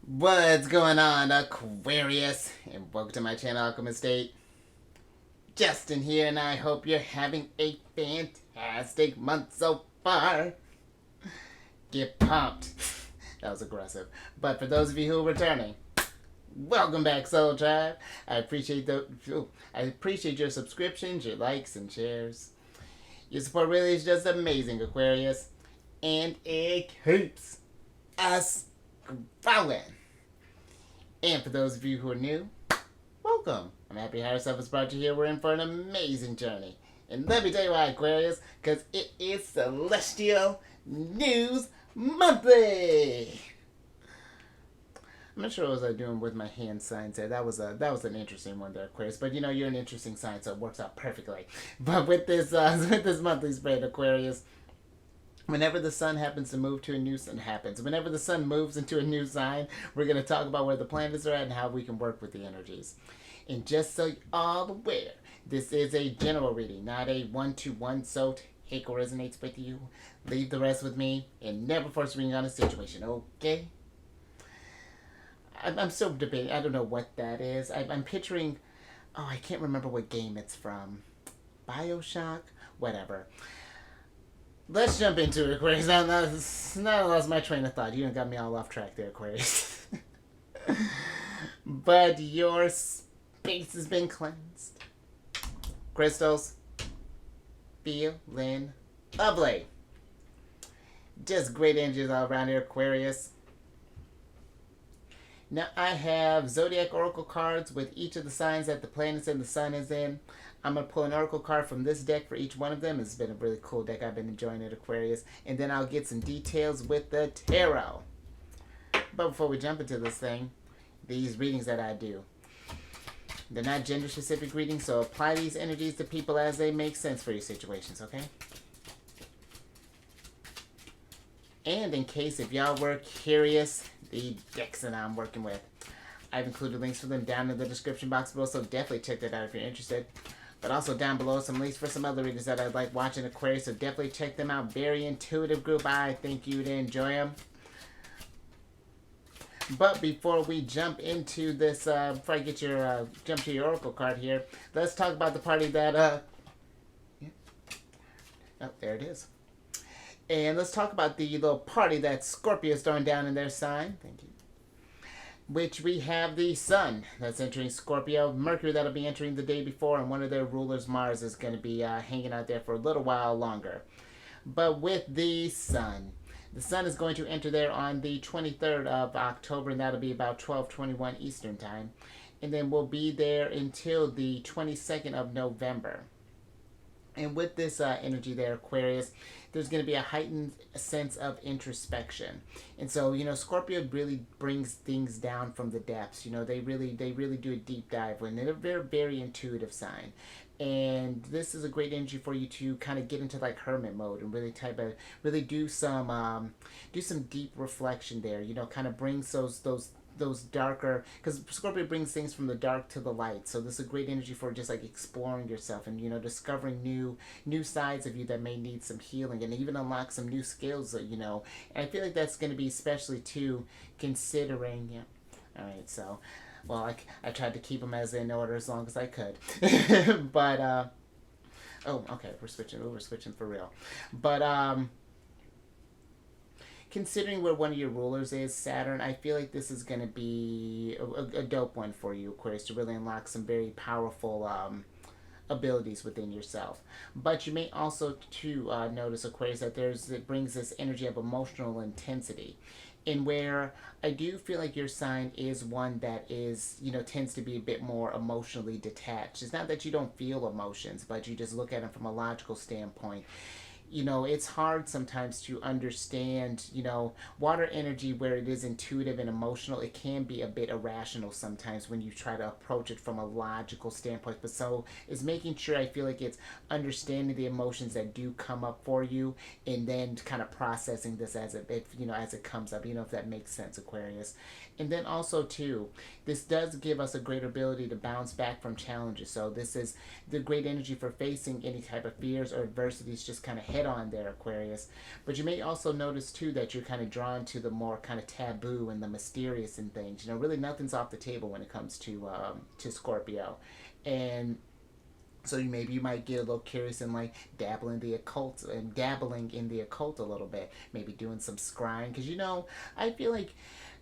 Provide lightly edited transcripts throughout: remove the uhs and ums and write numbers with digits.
What's going on, Aquarius? And welcome to my channel, Alchemist. Justin here, and I hope you're having a fantastic month so far. Get pumped. That was aggressive. But for those of you who are returning, welcome back, Soul Tribe. I appreciate your subscriptions, your likes, and shares. Your support really is just amazing, Aquarius. And it keeps us growing. And for those of you who are new, welcome. I'm happy Higher Self has brought you here. We're in for an amazing journey. And let me tell you why, Aquarius, because it is Celestial News Monthly. I'm not sure what I was doing with my hand signs there. That was an interesting one there, Aquarius. But you know, you're an interesting sign, so it works out perfectly. But with this monthly spread, Aquarius, whenever the sun happens to move to a new sun happens. Whenever the sun moves into a new sign, we're going to talk about where the planets are at and how we can work with the energies. And just so you're all aware, this is a general reading, not a one-to-one. So take what resonates with you, leave the rest with me, and never force reading on a situation, okay? I'm still debating. I don't know what that is. I'm picturing, I can't remember what game it's from. BioShock? Whatever. Let's jump into it, Aquarius. Now I lost my train of thought. You done got me all off track there, Aquarius. But your space has been cleansed. Crystals, feeling lovely. Just great energies all around here, Aquarius. Now I have Zodiac Oracle cards with each of the signs that the planets and the sun is in. I'm going to pull an Oracle card from this deck for each one of them. It's been a really cool deck. I've been enjoying it, Aquarius. And then I'll get some details with the Tarot. But before we jump into this thing, these readings that I do, they're not gender-specific readings, so apply these energies to people as they make sense for your situations, okay? And in case if y'all were curious, the decks that I'm working with, I've included links for them down in the description box below, so definitely check that out if you're interested. But also down below some links for some other readings that I'd like watching, Aquarius, so definitely check them out. Very intuitive group. I think you'd enjoy them. But before we jump into this, before I get your jump to your Oracle card here, let's talk about the party that oh, there it is. And let's talk about the little party that Scorpio is throwing down in their sign. Thank you. Which we have the sun that's entering Scorpio, Mercury that'll be entering the day before, and one of their rulers, Mars, is going to be hanging out there for a little while longer. But with the sun is going to enter there on the 23rd of October, and that'll be about 12:21 Eastern Time. And then we'll be there until the 22nd of November. And with this energy there, Aquarius, there's going to be a heightened sense of introspection. And so, you know, Scorpio really brings things down from the depths. You know, they really do a deep dive when they're a very, very intuitive sign. And this is a great energy for you to kind of get into like hermit mode and really do some deep reflection there. You know, kind of brings those darker, because Scorpio brings things from the dark to the light, so this is a great energy for just like exploring yourself and, you know, discovering new sides of you that may need some healing, and even unlock some new skills that, you know. And I feel like that's going to be especially too, considering, yeah. All right, so, well, I tried to keep them as in order as long as I could. But oh, okay, we're switching for real. But considering where one of your rulers is, Saturn, I feel like this is going to be a dope one for you, Aquarius, to really unlock some very powerful abilities within yourself. But you may also too notice, Aquarius, that it brings this energy of emotional intensity, in where I do feel like your sign is one that is, you know, tends to be a bit more emotionally detached. It's not that you don't feel emotions, but you just look at them from a logical standpoint. You know, it's hard sometimes to understand, you know, water energy, where it is intuitive and emotional. It can be a bit irrational sometimes when you try to approach it from a logical standpoint. But so is making sure, I feel like it's understanding the emotions that do come up for you, and then kind of processing this as it comes up, you know, if that makes sense, Aquarius. And then also too, this does give us a greater ability to bounce back from challenges. So this is the great energy for facing any type of fears or adversities just kind of head on there, Aquarius. But you may also notice too that you're kind of drawn to the more kind of taboo and the mysterious and things. Really nothing's off the table when it comes to Scorpio. And so maybe you might get a little curious and like dabbling in the occult a little bit. Maybe doing some scrying, because I feel like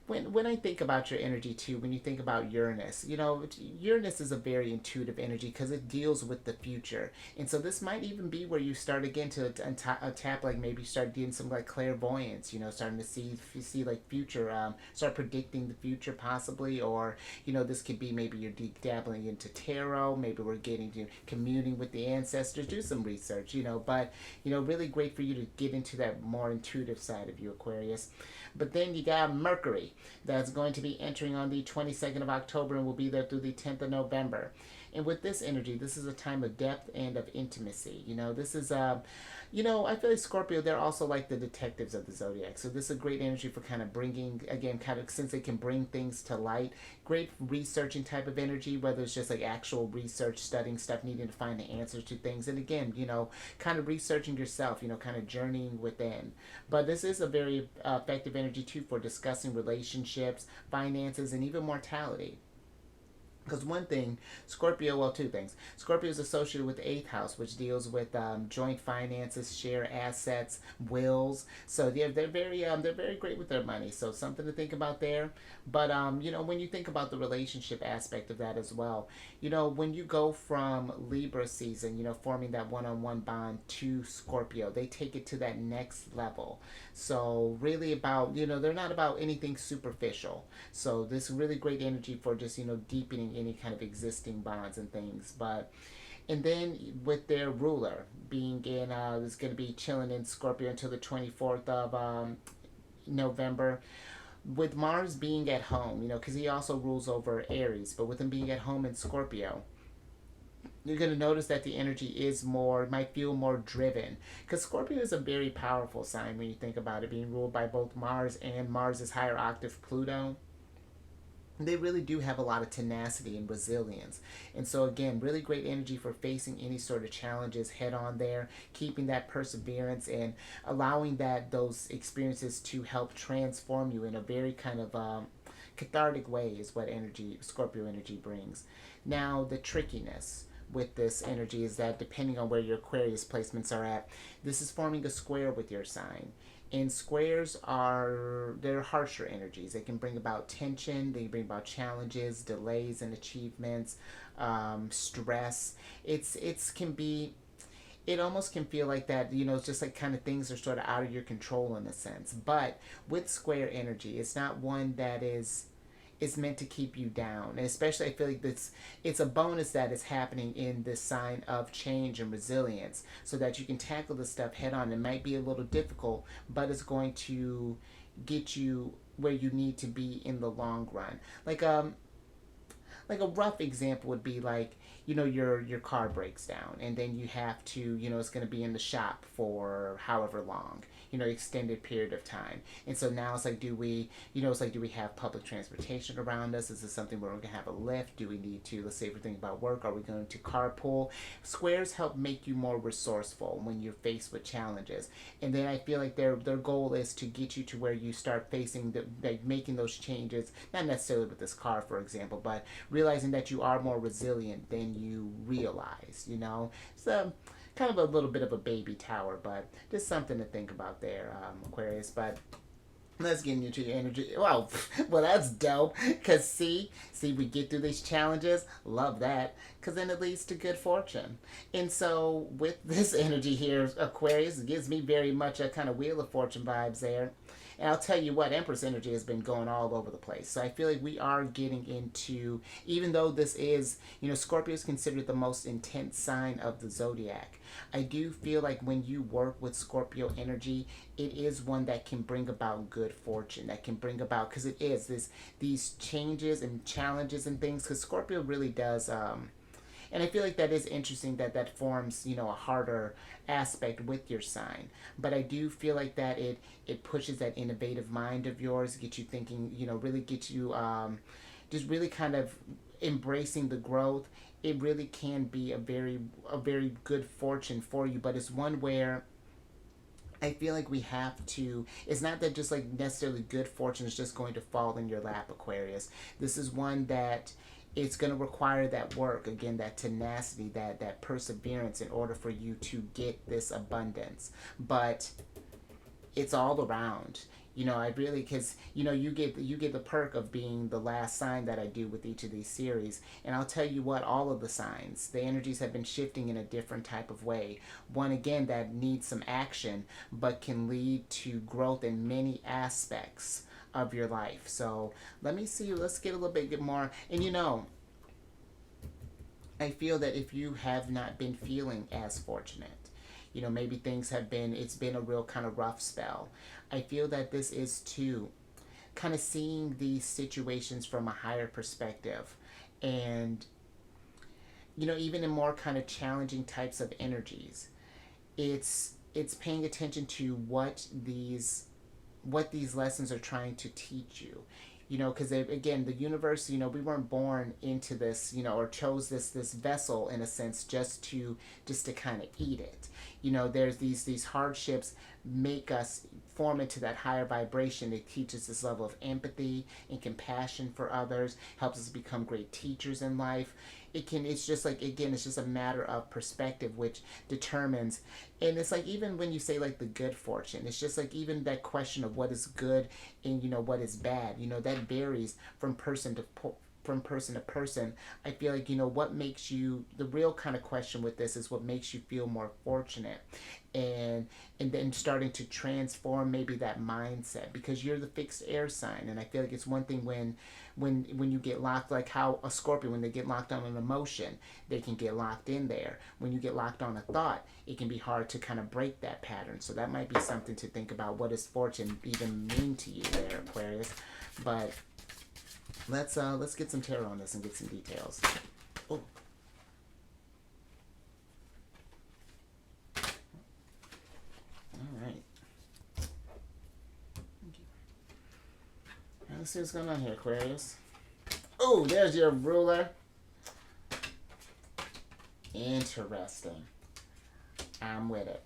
when I think about your energy too, when you think about Uranus, Uranus is a very intuitive energy because it deals with the future, and so this might even be where you start again to tap, like maybe start doing some like clairvoyance, starting to see like future, start predicting the future possibly, or this could be maybe you're dabbling into tarot, maybe we're getting to communing with the ancestors, do some research, but really great for you to get into that more intuitive side of you, Aquarius. But then you got Mercury that's going to be entering on the 22nd of October and will be there through the 10th of November. And with this energy, this is a time of depth and of intimacy. This is I feel like Scorpio, they're also like the detectives of the zodiac. So this is a great energy for kind of bringing, again, kind of since they can bring things to light. Great researching type of energy, whether it's just like actual research, studying stuff, needing to find the answers to things. And again, kind of researching yourself, kind of journeying within. But this is a very effective energy too for discussing relationships, finances, and even mortality. Because one thing, two things. Scorpio is associated with the eighth house, which deals with joint finances, share assets, wills. So they're very great with their money. So something to think about there. But when you think about the relationship aspect of that as well, when you go from Libra season, forming that one-on-one bond to Scorpio, they take it to that next level. So really about they're not about anything superficial. So this really great energy for just deepening any kind of existing bonds and things. And then with their ruler being in is going to be chilling in Scorpio until the 24th of November, with Mars being at home, because he also rules over Aries, but with him being at home in Scorpio, you're going to notice that the energy might feel more driven. Because Scorpio is a very powerful sign when you think about it, being ruled by both Mars and Mars's higher octave Pluto. They really do have a lot of tenacity and resilience. And so again, really great energy for facing any sort of challenges head on there, keeping that perseverance and allowing those experiences to help transform you in a very kind of cathartic way is what Scorpio energy brings. Now, the trickiness with this energy is that depending on where your Aquarius placements are at, this is forming a square with your sign. And squares they're harsher energies. They can bring about tension, they can bring about challenges, delays in achievements, stress. It almost can feel like that, it's just like kind of things are sort of out of your control in a sense. But with square energy, it's not one that is meant to keep you down. And especially I feel like it's a bonus that is happening in this sign of change and resilience so that you can tackle this stuff head on. It might be a little difficult, but it's going to get you where you need to be in the long run. Like a rough example would be like, your car breaks down and then you have to, it's going to be in the shop for however long, extended period of time. And so now it's like, do we have public transportation around us? Is this something where we're going to have a lift? Do we need to, let's say if we're thinking about work, are we going to carpool? Squares help make you more resourceful when you're faced with challenges. And then I feel like their goal is to get you to where you start facing making those changes, not necessarily with this car, for example, but realizing that you are more resilient than you realize, So kind of a little bit of a baby tower, but just something to think about there, Aquarius. But let's get into your energy. Well, that's dope. Because see, we get through these challenges. Love that. Because then it leads to good fortune. And so with this energy here, Aquarius, it gives me very much a kind of Wheel of Fortune vibes there. And I'll tell you what, Empress energy has been going all over the place. So I feel like we are getting into, even though this is, Scorpio is considered the most intense sign of the zodiac. I do feel like when you work with Scorpio energy, it is one that can bring about good fortune, that can bring about, because it is these changes and challenges and things, because Scorpio really does, and I feel like that is interesting that forms, a harder aspect with your sign. But I do feel like that it pushes that innovative mind of yours, get you thinking, really get you just really kind of embracing the growth. It really can be a very good fortune for you, but it's one where I feel like we have to, it's not that just like necessarily good fortune is just going to fall in your lap, Aquarius. This is one that it's going to require that work, again, that tenacity, that perseverance in order for you to get this abundance. But it's all around. I really, because you get the perk of being the last sign that I do with each of these series, and I'll tell you what, all of the signs, the energies have been shifting in a different type of way. One again that needs some action, but can lead to growth in many aspects of your life. So let me see. Let's get a little bit more, and I feel that if you have not been feeling as fortunate, maybe things have been, it's been a real kind of rough spell. I feel that this is too kind of seeing these situations from a higher perspective. And, even in more kind of challenging types of energies, it's paying attention to what these lessons are trying to teach you. Because again, the universe, we weren't born into this, or chose this vessel in a sense just to kind of eat it. There's these hardships make us form into that higher vibration. It teaches this level of empathy and compassion for others, helps us become great teachers in life. It's just like, again, it's just a matter of perspective, which determines. And it's like, even when you say like the good fortune, it's just like, even that question of what is good and what is bad, that varies from person to person. I feel like, what makes you, the real kind of question with this is what makes you feel more fortunate, and then starting to transform maybe that mindset, because you're the fixed air sign. And I feel like it's one thing when you get locked, like how a Scorpio, when they get locked on an emotion, they can get locked in there. When you get locked on a thought, it can be hard to kind of break that pattern. So that might be something to think about. What does fortune even mean to you there, Aquarius? But let's get some tarot on this and get some details. Oh. All right. Thank you. All right, let's see what's going on here, Aquarius. Oh, there's your ruler. Interesting. I'm with it.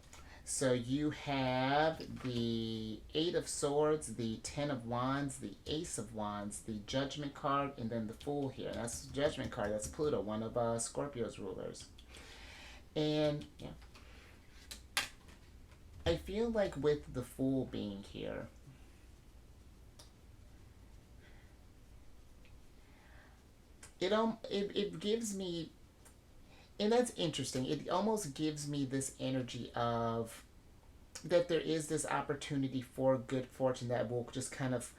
So you have the Eight of Swords, the Ten of Wands, the Ace of Wands, the Judgment card, and then the Fool here. That's the Judgment card. That's Pluto, one of Scorpio's rulers. And yeah, I feel like with the Fool being here, it gives me, and that's interesting. It almost gives me this energy of that there is this opportunity for good fortune that will just kind of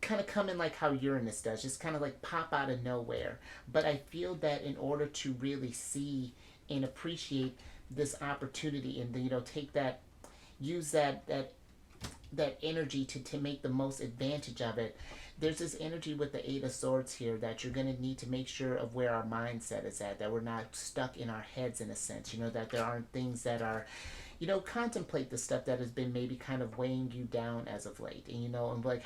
come in like how Uranus does, just kind of like pop out of nowhere. But I feel that in order to really see and appreciate this opportunity, and take that, use that energy to make the most advantage of it, there's this energy with the Eight of Swords here that you're going to need to make sure of where our mindset is at, that we're not stuck in our heads in a sense, that there aren't things that are, contemplate the stuff that has been maybe kind of weighing you down as of late, and like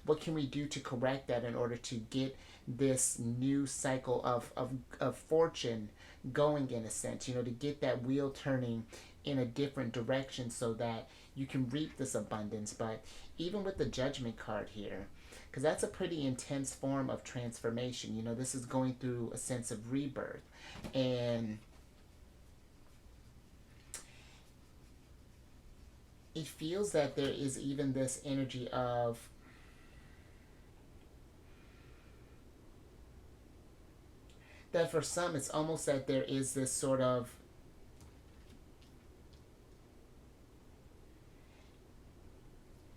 what can we do to correct that in order to get this new cycle of fortune going in a sense, to get that wheel turning in a different direction so that you can reap this abundance. But even with the Judgment card here, because that's a pretty intense form of transformation, this is going through a sense of rebirth. And it feels that there is even this energy of that for some it's almost that there is this sort of,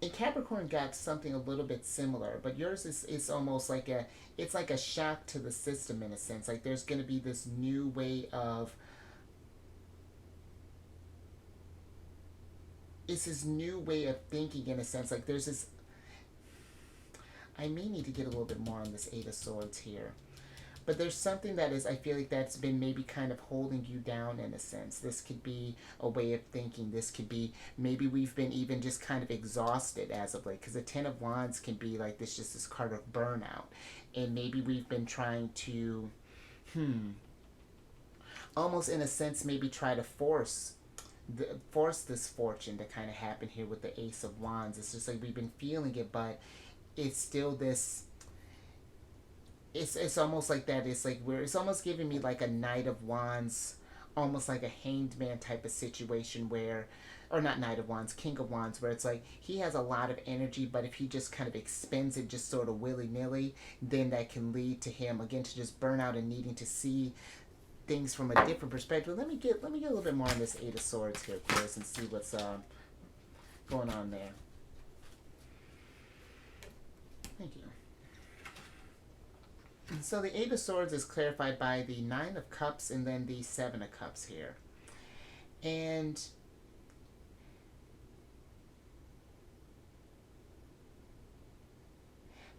and Capricorn got something a little bit similar, but yours is almost like it's like a shock to the system in a sense. Like there's going to be this new way of, it's this new way of thinking in a sense. Like there's this, I may need to get a little bit more on this Eight of Swords here. But there's something that is, I feel like that's been maybe kind of holding you down in a sense. This could be a way of thinking. This could be, maybe we've been even just kind of exhausted as of late. Because the Ten of Wands can be like this, just this card of burnout. And maybe we've been trying to, almost in a sense, maybe try to force force this fortune to kind of happen here with the Ace of Wands. It's just like we've been feeling it, but it's still this. It's almost like that. It's like it's almost giving me like a Knight of Wands, almost like a Hanged Man type of situation where, or not Knight of Wands, King of Wands, where it's like he has a lot of energy, but if he just kind of expends it just sort of willy nilly, then that can lead to him again to just burn out and needing to see things from a different perspective. Let me get a little bit more on this Eight of Swords here, Chris, and see what's going on there. Thank you. So the Eight of Swords is clarified by the Nine of Cups and then the Seven of Cups here. And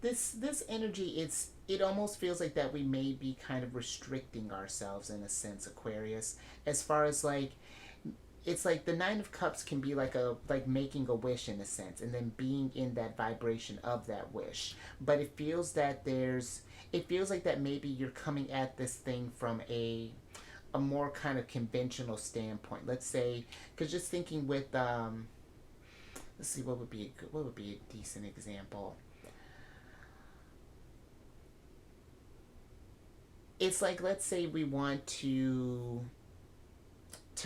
this energy, it almost feels like that we may be kind of restricting ourselves in a sense, Aquarius, as far as like it's like the Nine of Cups can be like making a wish in a sense and then being in that vibration of that wish, but it feels like that maybe you're coming at this thing from a more kind of conventional standpoint, let's say, because just thinking with let's see, what would be a decent example. It's like, let's say we want to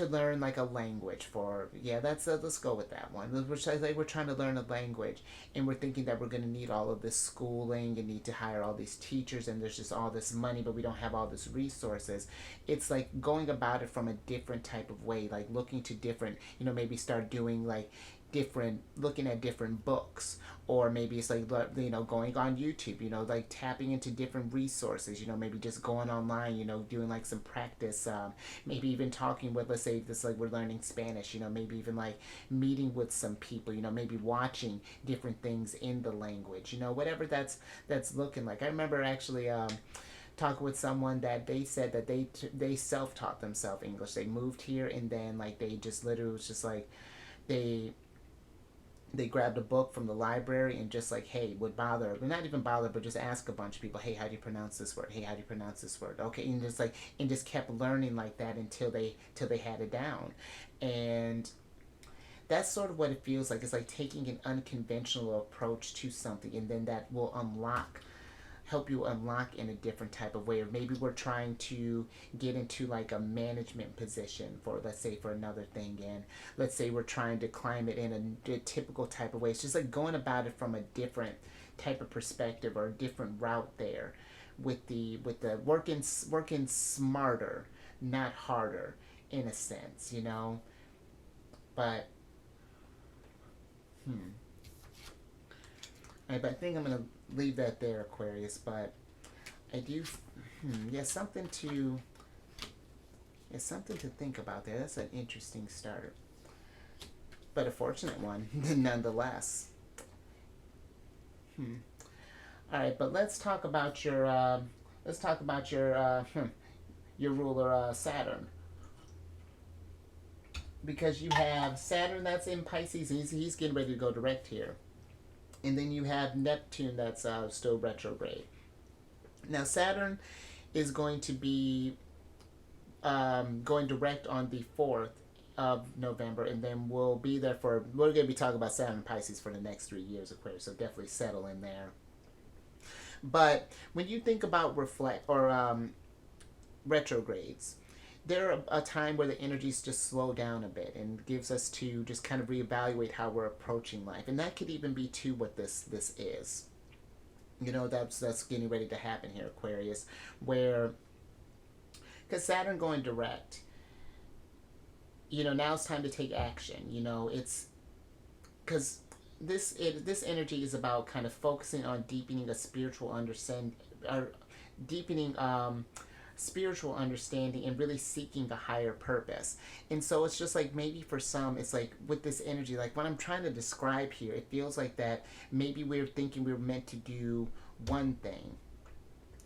learn like a language for, yeah, that's let's go with that one, which I like we're trying to learn a language and we're thinking that we're going to need all of this schooling and need to hire all these teachers and there's just all this money but we don't have all this resources. It's like going about it from a different type of way, like looking to different, maybe start doing like looking at different books, or maybe it's like going on YouTube, like tapping into different resources, maybe just going online, doing like some practice, maybe even talking with, let's say this, like we're learning Spanish, maybe even like meeting with some people, maybe watching different things in the language, whatever that's looking like. I remember actually talking with someone that they said that they self-taught themselves English. They moved here and then like they just literally was just like they grabbed a book from the library and just like, hey, not even bother, but just ask a bunch of people, hey, how do you pronounce this word? Hey, how do you pronounce this word? Okay, and just kept learning like that until they had it down. And that's sort of what it feels like. It's like taking an unconventional approach to something, and then that will help you unlock in a different type of way. Or maybe we're trying to get into like a management position for, let's say, for another thing, and let's say we're trying to climb it in a typical type of way. It's just like going about it from a different type of perspective or a different route there, with the working smarter, not harder, in a sense, but but I think I'm gonna leave that there, Aquarius. But I do, something to think about there. That's an interesting start, but a fortunate one nonetheless. All right, but let's talk about your your ruler Saturn, because you have Saturn that's in Pisces. He's getting ready to go direct here. And then you have Neptune that's still retrograde. Now Saturn is going to be going direct on the 4th of November, and then we're going to be talking about Saturn and Pisces for the next 3 years, Aquarius, so definitely settle in there. But when you think about retrogrades, they're a time where the energies just slow down a bit and gives us to just kind of reevaluate how we're approaching life. And that could even be too what this is. That's getting ready to happen here, Aquarius, where, because Saturn going direct, now it's time to take action. It's because this energy is about kind of focusing on deepening a spiritual understanding, or deepening spiritual understanding, and really seeking a higher purpose. And so it's just like, maybe for some, it's like with this energy, like what I'm trying to describe here, it feels like that maybe we're thinking we're meant to do one thing,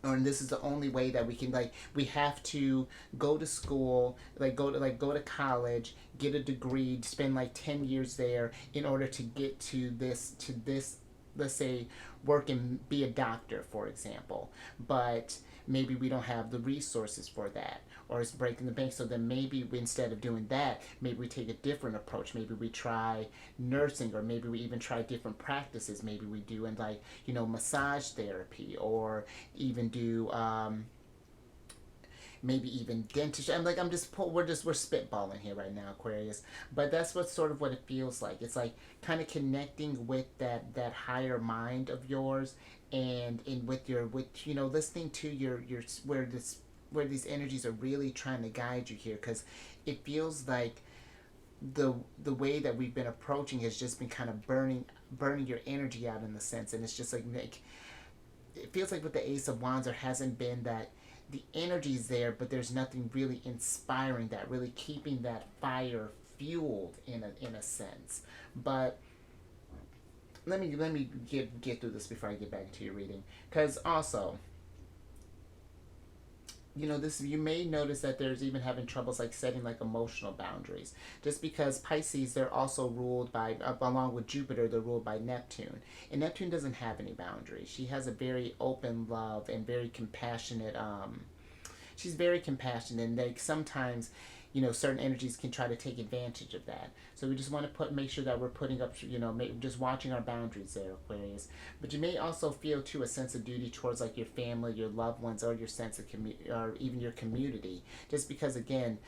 or this is the only way that we can, like, we have to go to school, go to college, get a degree, spend like 10 years there in order to get to this let's say, work and be a doctor, for example, but maybe we don't have the resources for that, or it's breaking the bank. So then maybe instead of doing that, maybe we take a different approach. Maybe we try nursing, or maybe we even try different practices. Maybe we do in, like, massage therapy, or even do maybe even dentistry. I'm like, we're spitballing here right now, Aquarius. But that's what it feels like. It's like kind of connecting with that higher mind of yours, and in with listening to your where these energies are really trying to guide you here, because it feels like the way that we've been approaching has just been kind of burning your energy out, in the sense. And it's just like it feels like with the Ace of Wands, there hasn't been that, the energy's there, but there's nothing really inspiring that, really keeping that fire fueled in a sense. But let me get through this before I get back to your reading, because also, this, you may notice that there's even having troubles like setting like emotional boundaries, just because Pisces, they're also ruled by, along with Jupiter, they're ruled by Neptune, and Neptune doesn't have any boundaries. She has a very open love and very compassionate, she's very compassionate, and like sometimes, certain energies can try to take advantage of that. So we just want to make sure that we're putting up, just watching our boundaries there, Aquarius. But you may also feel too a sense of duty towards like your family, your loved ones, or your sense of or even your community. Just because, again,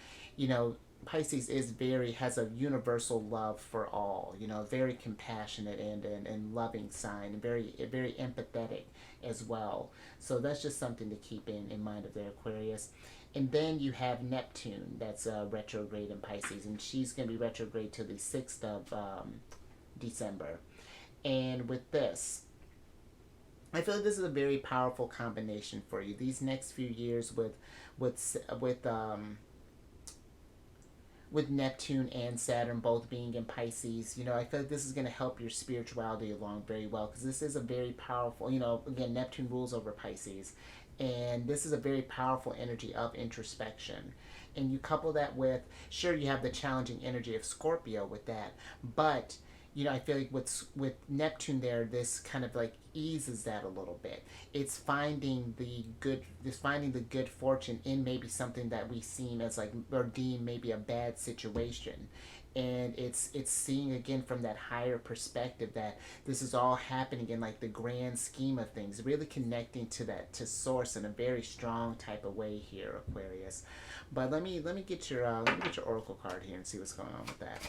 Pisces has a universal love for all. Very compassionate and loving sign, and very empathetic as well. So that's just something to keep in mind of their Aquarius. And then you have Neptune, that's retrograde in Pisces, and she's going to be retrograde till the 6th of December. And with this, I feel like this is a very powerful combination for you. These next few years with Neptune and Saturn both being in Pisces, I feel like this is going to help your spirituality along very well, because this is a very powerful, again, Neptune rules over Pisces, and this is a very powerful energy of introspection. And you couple that with, sure, you have the challenging energy of Scorpio with that, but I feel like with Neptune there, this kind of like eases that a little bit. It's finding the good fortune in maybe something that we seem as like, or deem maybe a bad situation. And it's seeing again from that higher perspective that this is all happening in like the grand scheme of things, really connecting to source in a very strong type of way here, Aquarius. But let me get your oracle card here and see what's going on with that.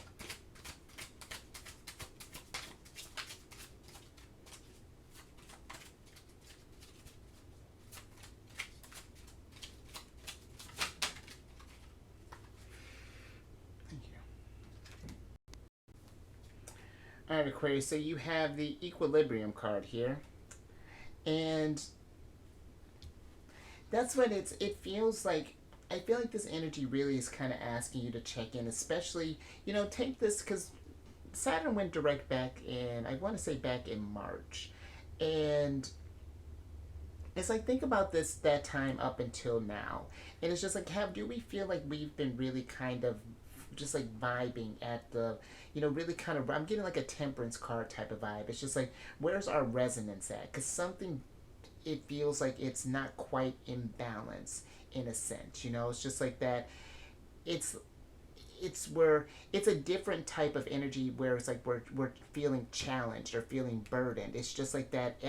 All right, Aquarius, so you have the equilibrium card here. And that's what it feels like. I feel like this energy really is kind of asking you to check in, especially, take this, because Saturn went direct back in, I want to say back in March. And it's like, think about that time up until now. And it's just like, do we feel like we've been really kind of just like vibing at the, really kind of, I'm getting like a temperance card type of vibe. It's just like, where's our resonance at? Because something, it feels like it's not quite in balance in a sense. It's just like that. It's a different type of energy where it's like we're feeling challenged or feeling burdened. It's just like that.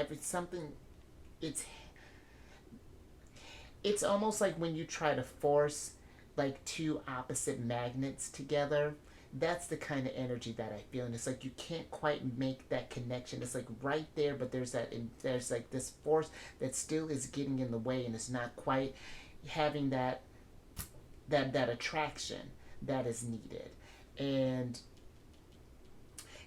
It's almost like when you try to force like two opposite magnets together. That's the kind of energy that I feel, and it's like you can't quite make that connection. It's like right there, but there's like this force that still is getting in the way, and it's not quite having that attraction that is needed. And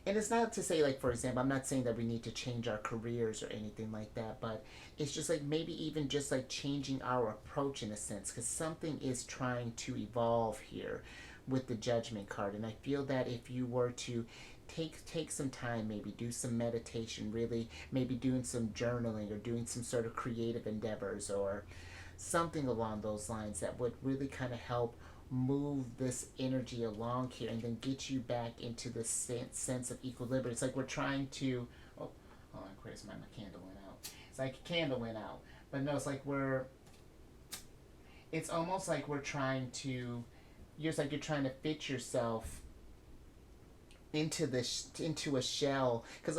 it's not to say, like, for example, I'm not saying that we need to change our careers or anything like that, but it's just like maybe even just like changing our approach in a sense, because something is trying to evolve here with the Judgment card. And I feel that if you were to take some time, maybe do some meditation, really maybe doing some journaling or doing some sort of creative endeavors or something along those lines, that would really kind of help move this energy along here and then get you back into the sense of equilibrium. It's like we're trying to, oh, Oh, Aquarius, my candle went out. It's like a candle went out. But no, it's like it's almost like we're trying to, it's like you're trying to fit yourself into a shell, because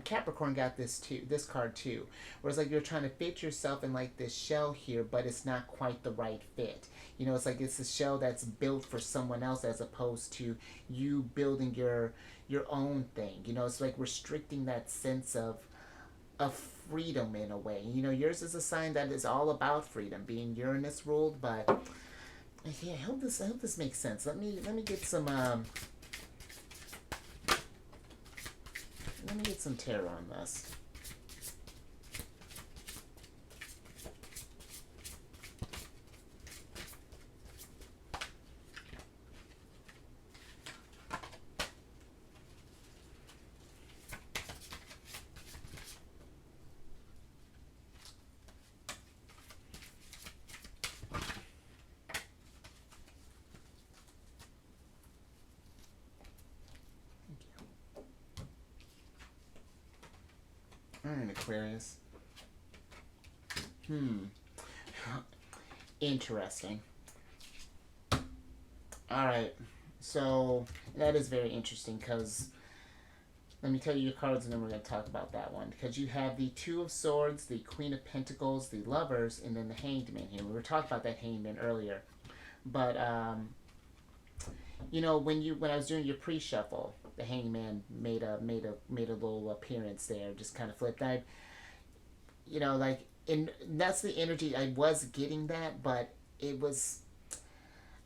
Capricorn got this card too, where it's like you're trying to fit yourself in like this shell here, but it's not quite the right fit. It's like it's a shell that's built for someone else as opposed to you building your own thing. It's like restricting that sense of freedom in a way. Yours is a sign that is all about freedom, being Uranus ruled. But yeah, I hope this makes sense. Let me get some tarot on this. Alright, Aquarius. Interesting. Alright, so that is very interesting, because let me tell you your cards and then we're going to talk about that one. Because you have the Two of Swords, the Queen of Pentacles, the Lovers, and then the Hanged Man here. We were talking about that Hanged Man earlier. But, when I was doing your pre-shuffle, the Hanged Man made a little appearance there, just kind of flipped. And that's the energy. I was getting that, but it was,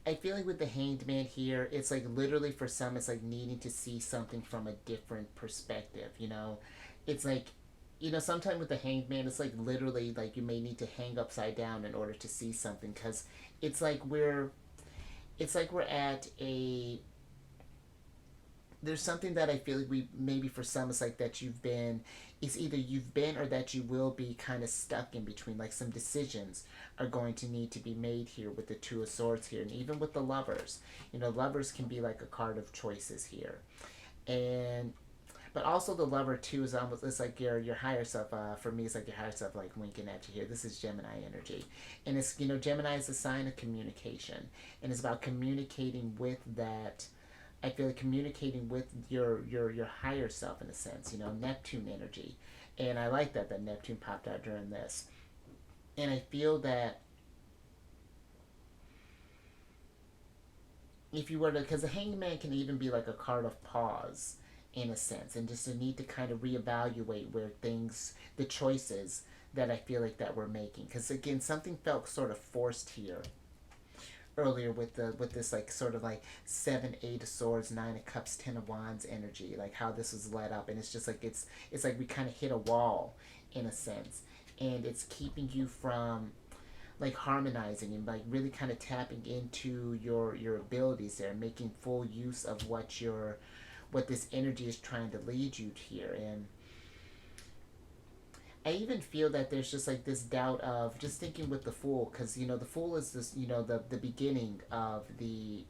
I feel like with the Hanged Man here, it's like literally for some, it's like needing to see something from a different perspective. It's like, sometimes with the Hanged Man, it's like literally like you may need to hang upside down in order to see something, because it's like we're at a, there's something that I feel like we, maybe for some, it's like that it's either you've been or that you will be kind of stuck in between. Like some decisions are going to need to be made here with the Two of Swords here. And even with the Lovers, Lovers can be like a card of choices here. But also the Lover too is almost, it's like your higher self, for me it's like your higher self like winking at you here. This is Gemini energy. And it's, Gemini is a sign of communication. And it's about communicating with that, I feel like communicating with your higher self in a sense, Neptune energy. And I like that Neptune popped out during this. And I feel that if you were to, because the Hanged Man can even be like a card of pause in a sense, and just a need to kind of reevaluate where things, the choices that I feel like that we're making. Because again, something felt sort of forced here earlier with this like sort of like 7, 8 of Swords, 9 of Cups, 10 of Wands energy, like how this was led up. And it's just like it's like we kind of hit a wall in a sense, and it's keeping you from like harmonizing and like really kind of tapping into your abilities there, making full use of what this energy is trying to lead you to here. And I even feel that there's just like this doubt of just thinking with the Fool, because the Fool is this, the beginning of the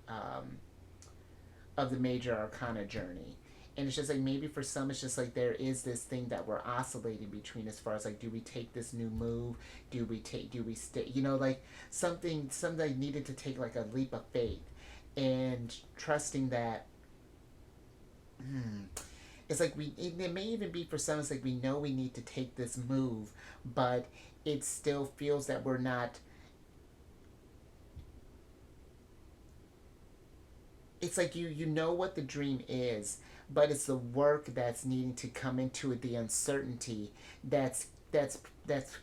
major arcana journey. And it's just like maybe for some it's just like there is this thing that we're oscillating between, as far as like, do we take this new move, do we stay, like something needed to take like a leap of faith and trusting that it's like it may even be for some, it's like we know we need to take this move, but it still feels that we're not, it's like you know what the dream is, but it's the work that's needing to come into it, the uncertainty that's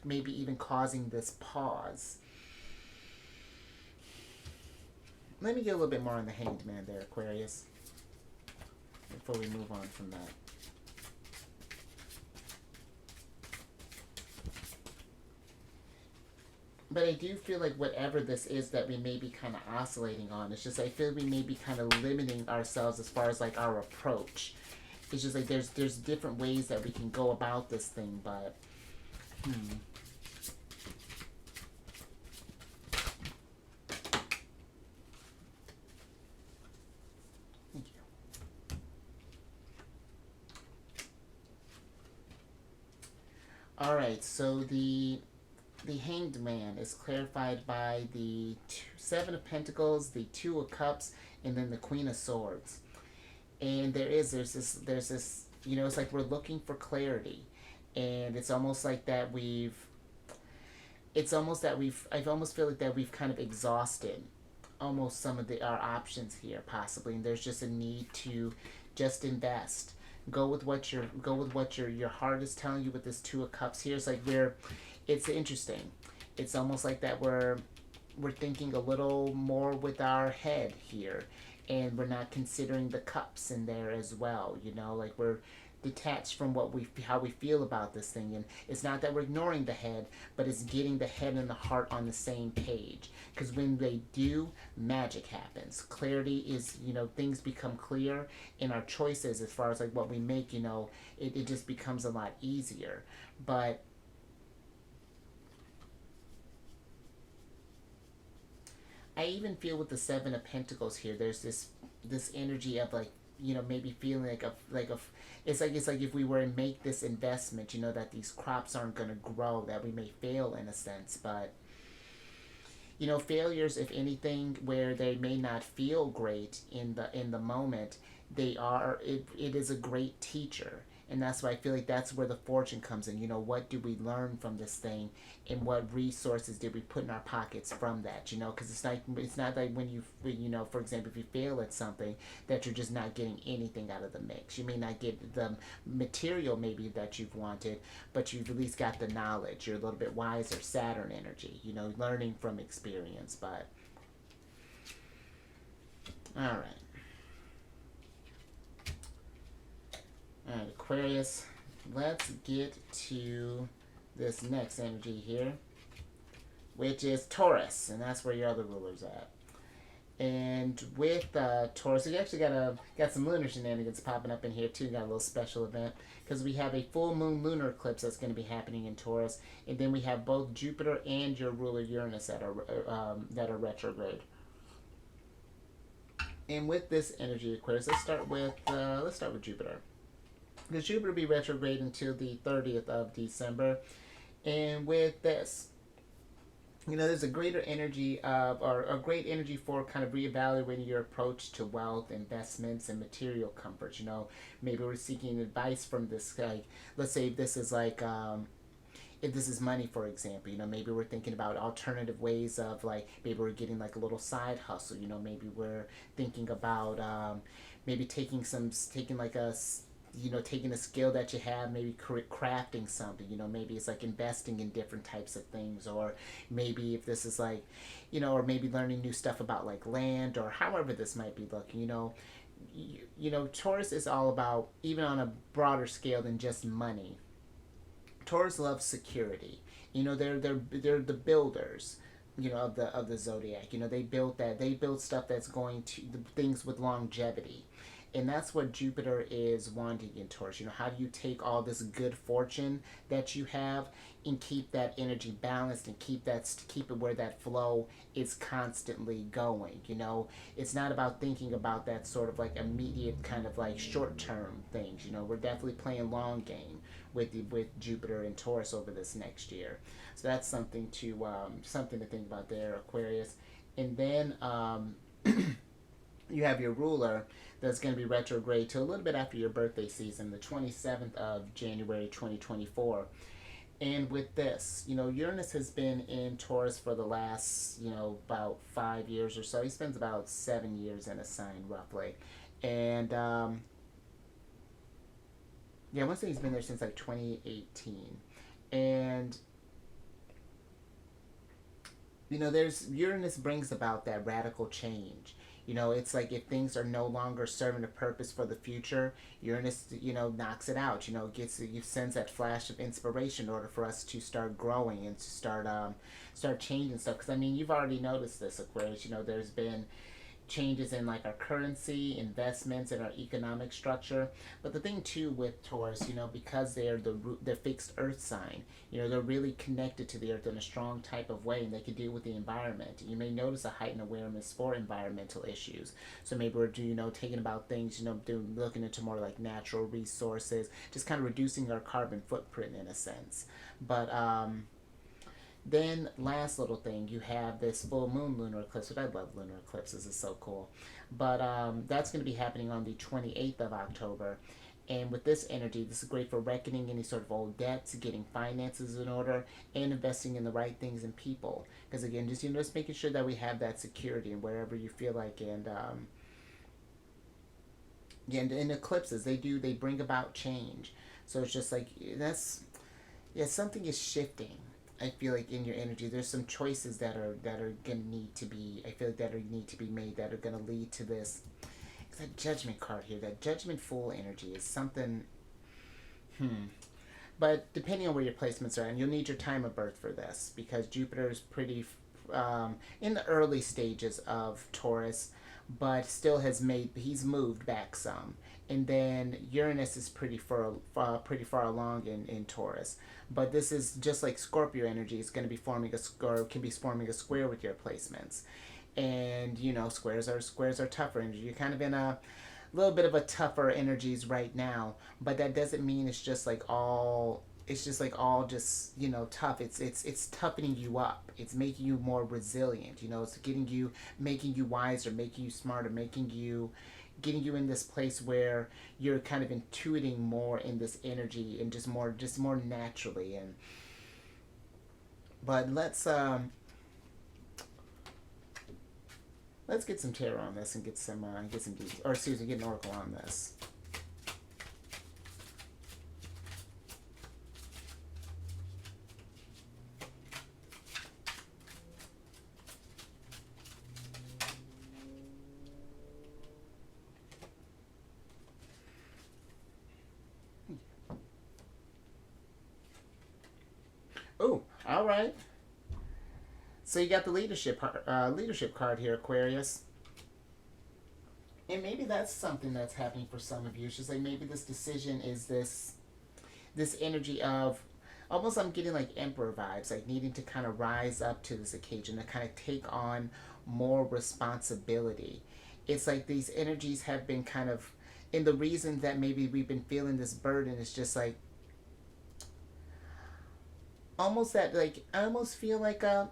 maybe even causing this pause. Let me get a little bit more on the Hanged Man there, Aquarius, before we move on from that. But I do feel like whatever this is that we may be kind of oscillating on, it's just I feel we may be kind of limiting ourselves as far as like our approach. It's just like there's different ways that we can go about this thing, but Thank you. right, so the Hanged Man is clarified by the Seven of Pentacles, the Two of Cups, and then the Queen of Swords. And there's this, you know, it's like we're looking for clarity, and it's almost like that I almost feel like that we've kind of exhausted almost some of our options here possibly, and there's just a need to just invest. Go with what your heart is telling you with this Two of Cups here. It's like it's interesting. It's almost like that we're thinking a little more with our head here, and we're not considering the cups in there as well. You know, like we're detached from how we feel about this thing, and it's not that we're ignoring the head, but it's getting the head and the heart on the same page, because when they do, magic happens. Clarity is, you know, things become clear in our choices as far as like what we make, you know, it just becomes a lot easier. But I even feel with the Seven of Pentacles here, there's this energy of like, you know, maybe feeling like a it's like if we were to make this investment, you know, that these crops aren't going to grow, that we may fail in a sense. But you know, failures, if anything, where they may not feel great in the moment, it is a great teacher. And that's why I feel like that's where the fortune comes in. You know, what do we learn from this thing, and what resources did we put in our pockets from that? You know, because it's not like you know, for example, if you fail at something, that you're just not getting anything out of the mix. You may not get the material maybe that you've wanted, but you've at least got the knowledge. You're a little bit wiser. Saturn energy. You know, learning from experience. But all right. Alright, Aquarius, let's get to this next energy here, which is Taurus, and that's where your other ruler's at. And with Taurus, we actually got some lunar shenanigans popping up in here too. Got a little special event because we have a full moon lunar eclipse that's going to be happening in Taurus, and then we have both Jupiter and your ruler Uranus that are retrograde. And with this energy, Aquarius, let's start with Jupiter. Because Jupiter will be retrograde until the 30th of December. And with this, you know, there's a greater energy or a great energy for kind of reevaluating your approach to wealth, investments, and material comforts. You know, maybe we're seeking advice from this, like, let's say this is like, if this is money, for example, you know, maybe we're thinking about alternative ways of, like, maybe we're getting like a little side hustle. You know, maybe we're thinking about maybe taking like a, you know, taking a skill that you have, maybe crafting something, you know, maybe it's like investing in different types of things, or maybe if this is like, you know, or maybe learning new stuff about like land, or however this might be looking, you know. You know, Taurus is all about, even on a broader scale than just money, Taurus loves security. You know, they're the builders, you know, of the zodiac. You know, they build stuff that's going to, the things with longevity. And that's what Jupiter is wanting in Taurus. You know, how do you take all this good fortune that you have and keep that energy balanced, and keep it where that flow is constantly going? You know, it's not about thinking about that sort of like immediate kind of like short term things. You know, we're definitely playing long game with Jupiter and Taurus over this next year. So that's something to think about there, Aquarius. And then you have your ruler that's going to be retrograde to a little bit after your birthday season, the 27th of January 2024. And with this, you know, Uranus has been in Taurus for the last, you know, about 5 years or so. He spends about 7 years in a sign, roughly. And yeah, I want to say he's been there since like 2018. And you know, Uranus brings about that radical change. You know, it's like if things are no longer serving a purpose for the future, Uranus, you know, knocks it out. You know, you sends that flash of inspiration in order for us to start growing and to start changing stuff. Because I mean, you've already noticed this, Aquarius. You know, there's been changes in like our currency, investments, and our economic structure. But the thing too with Taurus, because they're the fixed Earth sign, they're really connected to the Earth in a strong type of way, and they can deal with the environment. You may notice a heightened awareness for environmental issues. So maybe we're taking about things, looking into more like natural resources, just kind of reducing our carbon footprint in a sense. But then last little thing, you have this full moon lunar eclipse, which I love lunar eclipses, it's so cool. But that's going to be happening on the 28th of October. And with this energy, this is great for reckoning any sort of old debts, getting finances in order, and investing in the right things and people. Because again, just making sure that we have that security and wherever you feel like. And in eclipses, they bring about change. So it's just like something is shifting. I feel like in your energy, there's some choices that are gonna need to be. I feel like that need to be made that are gonna lead to this. That Judgment card here, that Judgment Fool energy is something. But depending on where your placements are, and you'll need your time of birth for this because Jupiter is pretty in the early stages of Taurus, but still he's moved back some. And then Uranus is pretty far along in Taurus. But this is just like Scorpio energy. It's going to be forming can be forming a square with your placements. And squares are tougher energy. You're kind of in a little bit of a tougher energies right now, but that doesn't mean it's just like all tough. It's toughening you up. It's making you more resilient. It's making you wiser, making you smarter, getting you in this place where you're kind of intuiting more in this energy and just more naturally. But let's get some tarot on this and get some details, or excuse me, get an oracle on this. Oh, all right. So you got the leadership card here, Aquarius. And maybe that's something that's happening for some of you. It's just like maybe this decision is this energy of almost, I'm getting like Emperor vibes, like needing to kind of rise up to this occasion, to kind of take on more responsibility. It's like these energies have been kind of, and the reason that maybe we've been feeling this burden is just like almost that, like I almost feel like a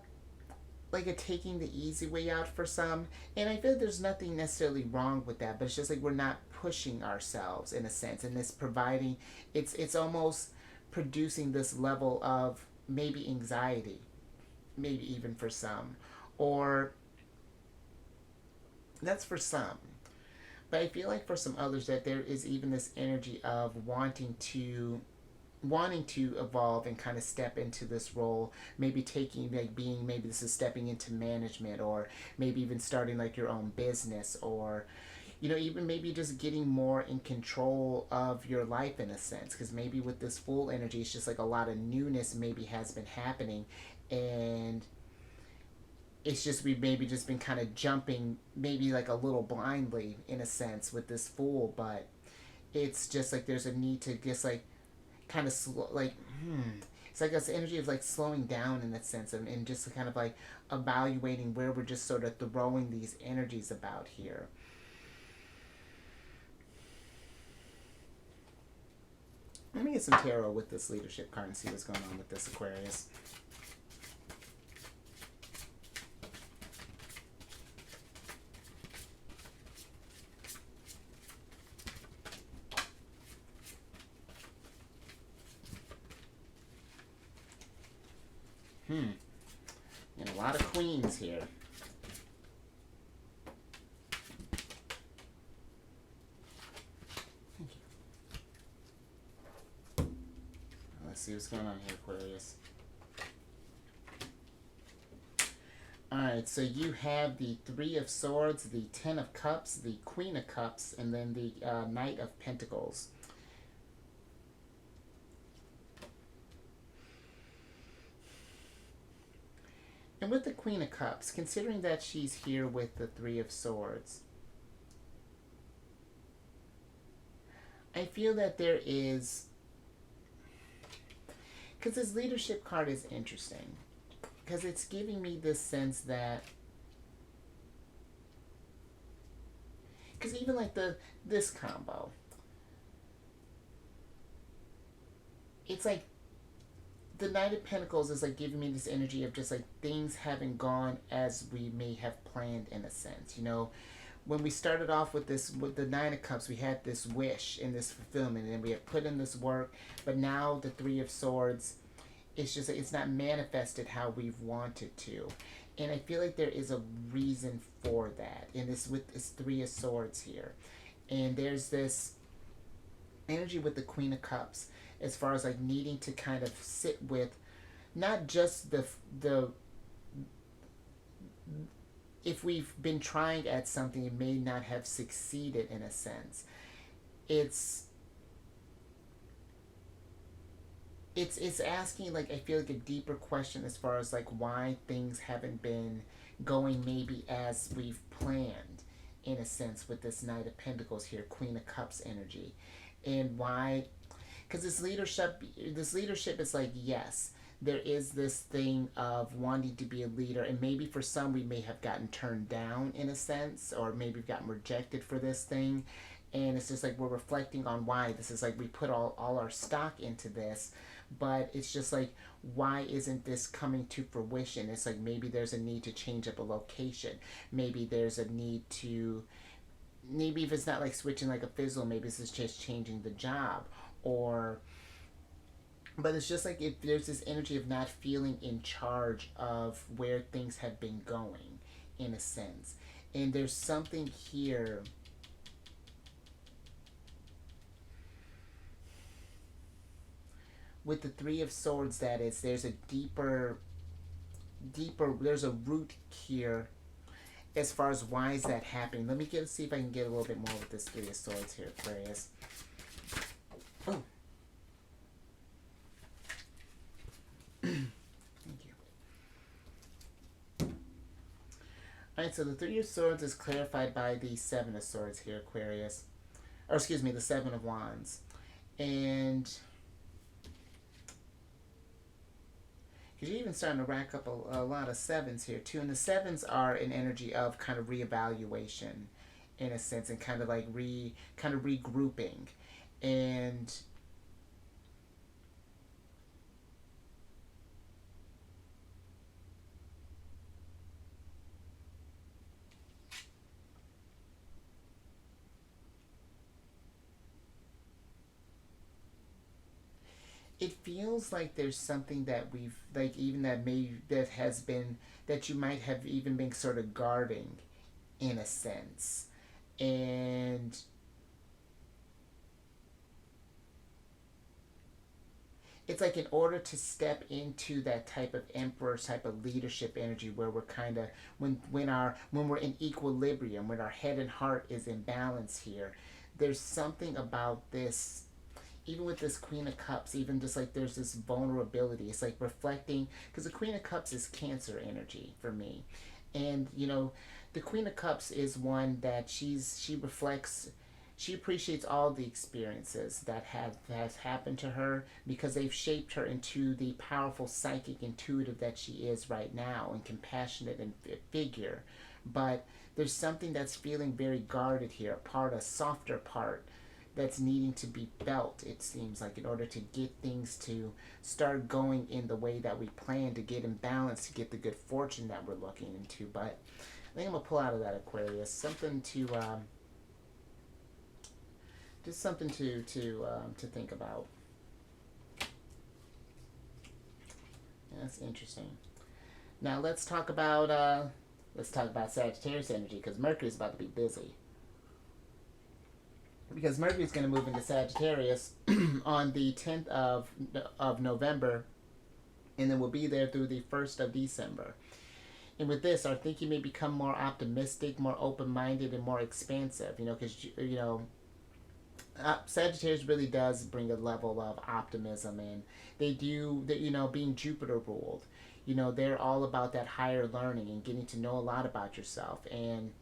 taking the easy way out for some. And I feel like there's nothing necessarily wrong with that, but it's just like we're not pushing ourselves in a sense, and this providing, it's almost producing this level of maybe anxiety, maybe even for some, or that's for some. But I feel like for some others that there is even this energy of wanting to evolve and kind of step into this role, maybe maybe this is stepping into management, or maybe even starting like your own business, or even maybe just getting more in control of your life in a sense, because maybe with this full energy it's just like a lot of newness maybe has been happening, and it's just we've maybe just been kind of jumping maybe like a little blindly in a sense with this fool. But it's just like there's a need to just like kind of slow, like it's like this energy of like slowing down in that sense, and just kind of like evaluating where we're just sort of throwing these energies about here. Let me get some tarot with this leadership card and see what's going on with this Aquarius. And a lot of queens here. Thank you. Let's see what's going on here, Aquarius. Alright, so you have the Three of Swords, the Ten of Cups, the Queen of Cups, and then the Knight of Pentacles. And with the Queen of Cups, considering that she's here with the Three of Swords, I feel that there is, because this leadership card is interesting, because it's giving me this sense that, because even like this combo, it's like the Knight of Pentacles is like giving me this energy of just like things haven't gone as we may have planned, in a sense. You know, when we started off with this, with the Nine of Cups, we had this wish and this fulfillment, and we had put in this work, but now the Three of Swords, it's just like it's not manifested how we've wanted to. And I feel like there is a reason for that. And this with this Three of Swords here. And there's this energy with the Queen of Cups as far as like needing to kind of sit with not just the if we've been trying at something and may not have succeeded, in a sense. It's asking, like, I feel like a deeper question as far as like why things haven't been going maybe as we've planned, in a sense, with this Knight of Pentacles here, Queen of Cups energy. And why, because this leadership is like, yes, there is this thing of wanting to be a leader, and maybe for some we may have gotten turned down, in a sense, or maybe we've gotten rejected for this thing. And it's just like we're reflecting on why this is like we put all our stock into this, but it's just like, why isn't this coming to fruition? It's like maybe there's a need to change up a location. Maybe there's a need to, maybe if it's not like switching like a fizzle, maybe this is just changing the job. Or, but it's just like if there's this energy of not feeling in charge of where things have been going, in a sense. And there's something here with the Three of Swords, that is, there's a deeper, there's a root here as far as why is that happening. Let me see if I can get a little bit more with this Three of Swords here, Aquarius. Oh. Thank you. Alright, so the Three of Swords is clarified by the Seven of Swords here, Aquarius. Or excuse me, the Seven of Wands. And because you're even starting to rack up a lot of sevens here too. And the sevens are an energy of kind of reevaluation, in a sense, and kind of like regrouping. And it feels like there's something that we've, like, even that has been, that you might have even been sort of guarding, in a sense. And it's like in order to step into that type of emperor type of leadership energy, where we're kind of, when we're in equilibrium, when our head and heart is in balance here, there's something about this, even with this Queen of Cups, even just like there's this vulnerability. It's like reflecting, because the Queen of Cups is Cancer energy for me. And, you know, the Queen of Cups is one that she reflects, she appreciates all the experiences that has happened to her, because they've shaped her into the powerful psychic intuitive that she is right now, and compassionate and figure. But there's something that's feeling very guarded here, a softer part that's needing to be felt, it seems like, in order to get things to start going in the way that we plan, to get in balance, to get the good fortune that we're looking into. But I think I'm going to pull out of that, Aquarius. Something to, just something to think about. Yeah, that's interesting. Now let's talk about Sagittarius energy, because Mercury's about to be busy. Because Mercury's going to move into Sagittarius on the 10th of November, and then we'll be there through the 1st of December. And with this, our thinking may become more optimistic, more open-minded, and more expansive. You know, because, you know, Sagittarius really does bring a level of optimism, and they do that. Being Jupiter ruled, they're all about that higher learning and getting to know a lot about yourself. And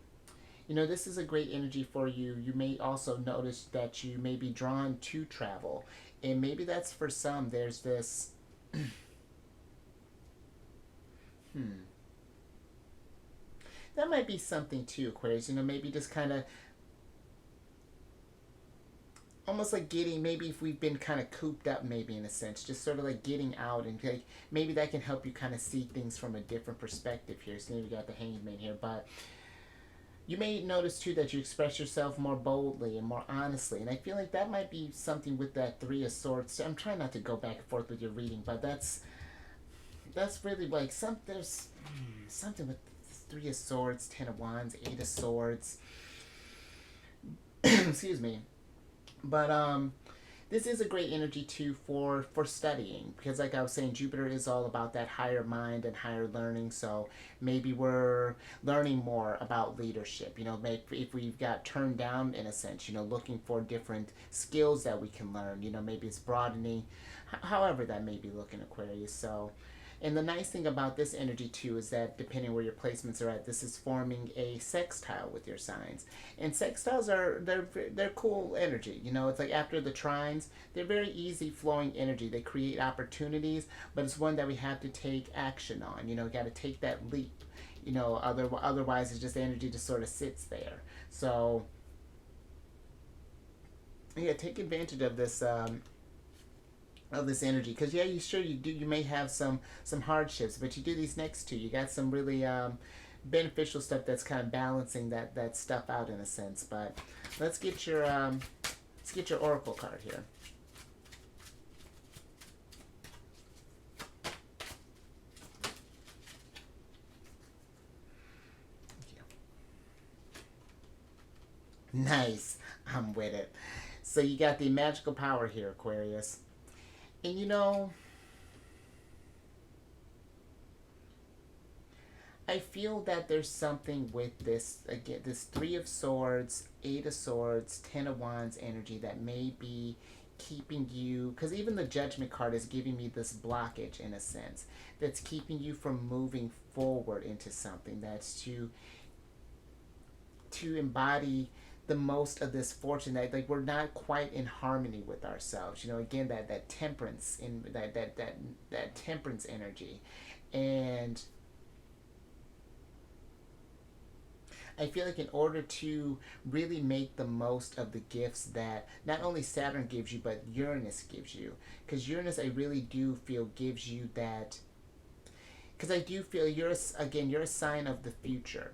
this is a great energy for you. You may also notice that you may be drawn to travel, and maybe that's for some. There's this. That might be something too, Aquarius. Maybe just kind of almost like getting, maybe if we've been kind of cooped up, maybe in a sense, just sort of like getting out, and like maybe that can help you kind of see things from a different perspective here. So we got the Hangman here, but you may notice too that you express yourself more boldly and more honestly, and I feel like that might be something with that Three of Swords. I'm trying not to go back and forth with your reading, but that's really like there's something with Three of Swords, Ten of Wands, Eight of Swords. Excuse me. But this is a great energy too for studying, because like I was saying, Jupiter is all about that higher mind and higher learning. So maybe we're learning more about leadership. Maybe if we've got turned down in a sense, looking for different skills that we can learn. Maybe it's broadening, however that may be looking, Aquarius. So. And the nice thing about this energy too is that depending where your placements are at, this is forming a sextile with your signs. And sextiles they're cool energy. It's like after the trines, they're very easy flowing energy. They create opportunities, but it's one that we have to take action on. Got to take that leap. Otherwise it's just energy just sort of sits there. So yeah, take advantage of this. Of this energy, because you may have some hardships, but you do these next two, you got some really beneficial stuff that's kind of balancing that stuff out in a sense. But let's get your oracle card here. Nice, I'm with it. So you got the magical power here, Aquarius. And I feel that there's something with this, again, this Three of Swords, Eight of Swords, Ten of Wands energy that may be keeping you, because even the Judgment card is giving me this blockage in a sense, that's keeping you from moving forward into something that's to embody the most of this fortune, that like we're not quite in harmony with ourselves. Again, that temperance in that temperance energy. And I feel like in order to really make the most of the gifts that not only Saturn gives you, but Uranus gives you, because Uranus, I really do feel, gives you that, because I do feel you're a sign of the future.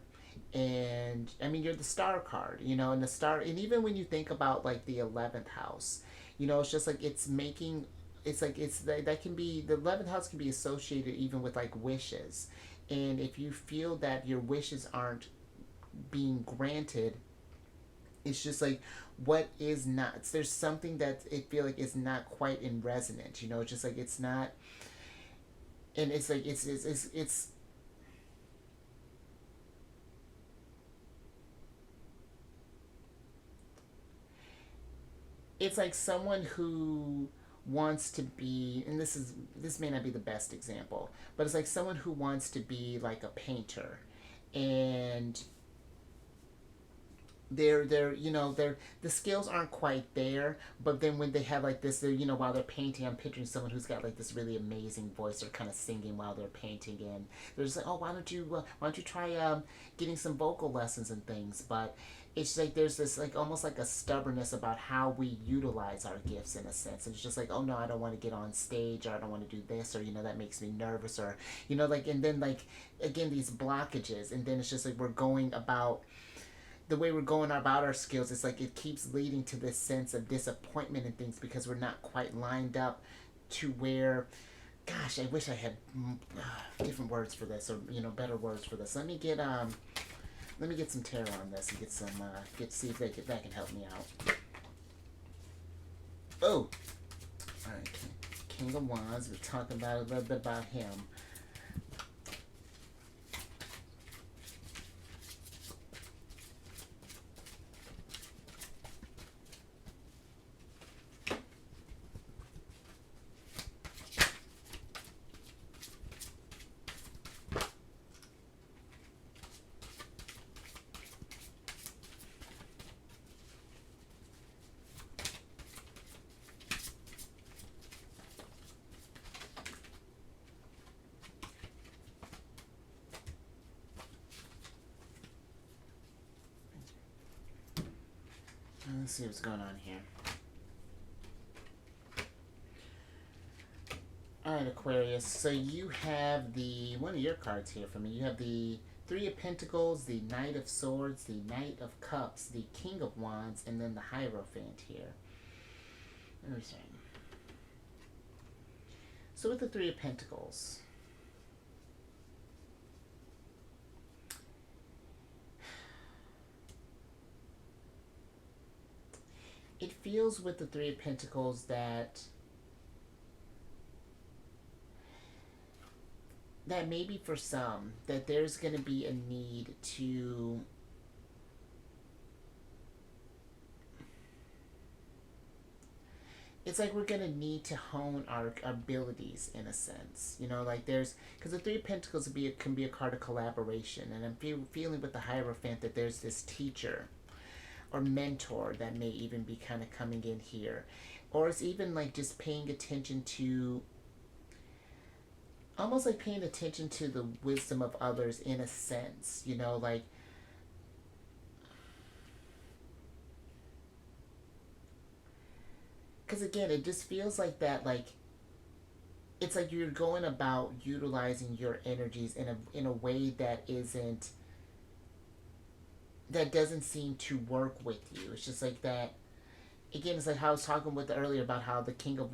And I mean, you're the star card, and the star, and even when you think about like the 11th house, it's just like it's making, it's like it's that can be, the 11th house can be associated even with like wishes. And if you feel that your wishes aren't being granted, it's just like, what is not, there's something that it feel like is not quite in resonance. It's just like it's not. And it's like it's like someone who wants to be, and this may not be the best example, but it's like someone who wants to be like a painter, and they're the skills aren't quite there, but then when they have like this, while they're painting, I'm picturing someone who's got like this really amazing voice. They're kind of singing while they're painting, and they're just like, oh, why don't you try getting some vocal lessons and things. But it's like there's this like almost like a stubbornness about how we utilize our gifts in a sense. And it's just like, oh no, I don't want to get on stage, or I don't want to do this, or that makes me nervous, or like, and then like again these blockages, and then it's just like we're going about the way we're going about our skills. It's like it keeps leading to this sense of disappointment and things, because we're not quite lined up to where, gosh, I wish I had different words for this, or better words for this. Let me get some tarot on this and get some see if that can help me out. Oh, all right, King of Wands. We're talking about a little bit about him. Let's see what's going on here. Alright, Aquarius. So you have one of your cards here for me. You have the Three of Pentacles, the Knight of Swords, the Knight of Cups, the King of Wands, and then the Hierophant here. Let me see. So with the Three of Pentacles, it feels with the Three of Pentacles that maybe for some, that there's going to be a need to it's like we're going to need to hone our abilities in a sense. You know, like there's, because the Three of Pentacles can be a card of collaboration, and I'm feeling with the Hierophant that there's this teacher or mentor that may even be kind of coming in here. Or it's even like just paying attention to, almost like paying attention to the wisdom of others in a sense, you know, like because again, it just feels like that, like it's like you're going about utilizing your energies in a way that doesn't seem to work with you. It's just like that. Again, it's like how I was talking with earlier about how the King of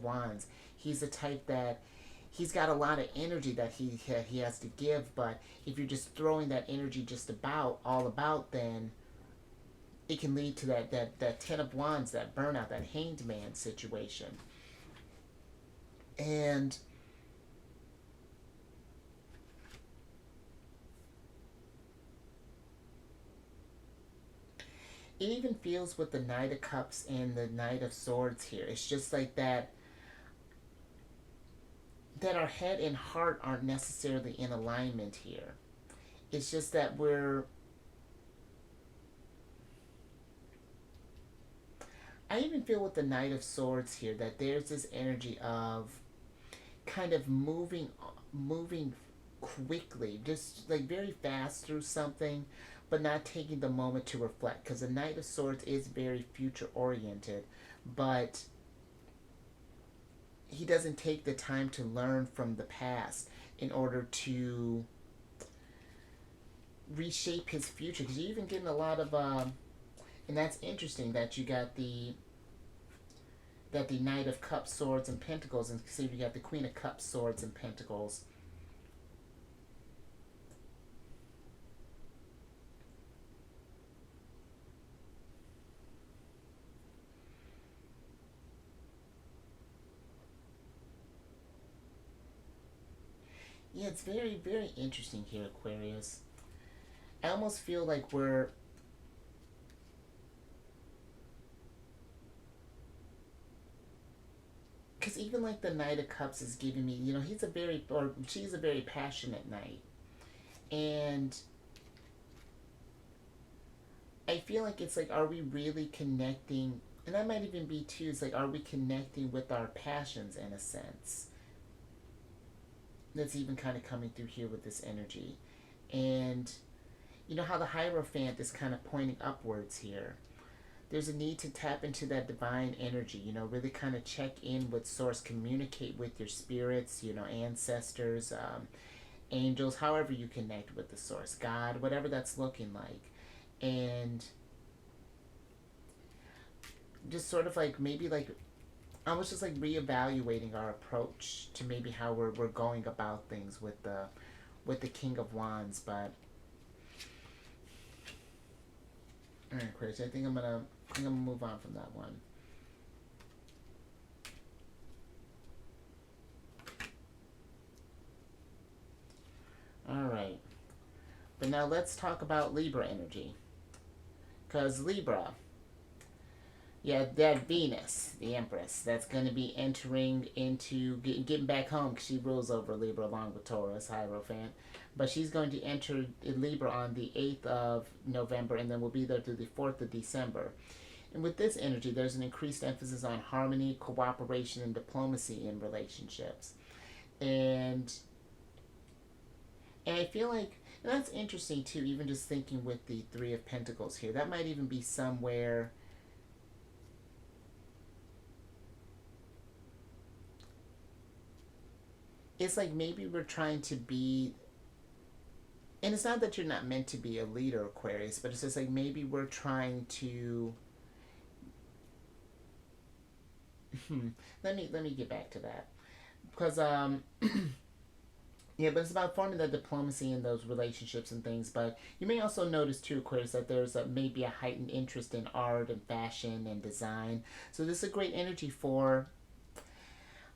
Wands, he's the type that he's got a lot of energy that he has to give, but if you're just throwing that energy just all about, then it can lead to that Ten of Wands, that burnout, that hanged man situation. And it even feels with the Knight of Cups and the Knight of Swords here. It's just like that our head and heart aren't necessarily in alignment here. It's just that I even feel with the Knight of Swords here that there's this energy of kind of moving quickly, just like very fast through something, but not taking the moment to reflect. Because the Knight of Swords is very future oriented, but he doesn't take the time to learn from the past in order to reshape his future. Because you're even getting a lot of and that's interesting that you got the Knight of Cups, Swords, and Pentacles, and see, you got the Queen of Cups, Swords, and Pentacles. Yeah, it's very, very interesting here, Aquarius. I almost feel like because even like the Knight of Cups is giving me, you know, she's a very passionate knight. And I feel like it's like, are we really connecting? And that might even be too, it's like, are we connecting with our passions in a sense? That's even kind of coming through here with this energy. And you know how the Hierophant is kind of pointing upwards here. There's a need to tap into that divine energy, you know, really kind of check in with source, communicate with your spirits, you know, ancestors, angels, however you connect with the source, God, whatever that's looking like. And just sort of like maybe like almost just like reevaluating our approach to maybe how we're going about things with the King of Wands. But all right, Chris, I think I'm gonna move on from that one. All right, but now let's talk about Libra energy, because Libra, yeah, that Venus, the Empress, that's going to be entering into getting back home, because she rules over Libra along with Taurus, Hierophant. But she's going to enter Libra on the 8th of November, and then will be there through the 4th of December. And with this energy, there's an increased emphasis on harmony, cooperation, and diplomacy in relationships. And I feel like And that's interesting too, even just thinking with the Three of Pentacles here. That might even be somewhere. It's like maybe we're trying to be, and it's not that you're not meant to be a leader, Aquarius, but it's just like maybe we're trying to let me get back to that. Because yeah, but it's about forming that diplomacy in those relationships and things. But you may also notice too, Aquarius, that there's maybe a heightened interest in art and fashion and design. So this is a great energy for,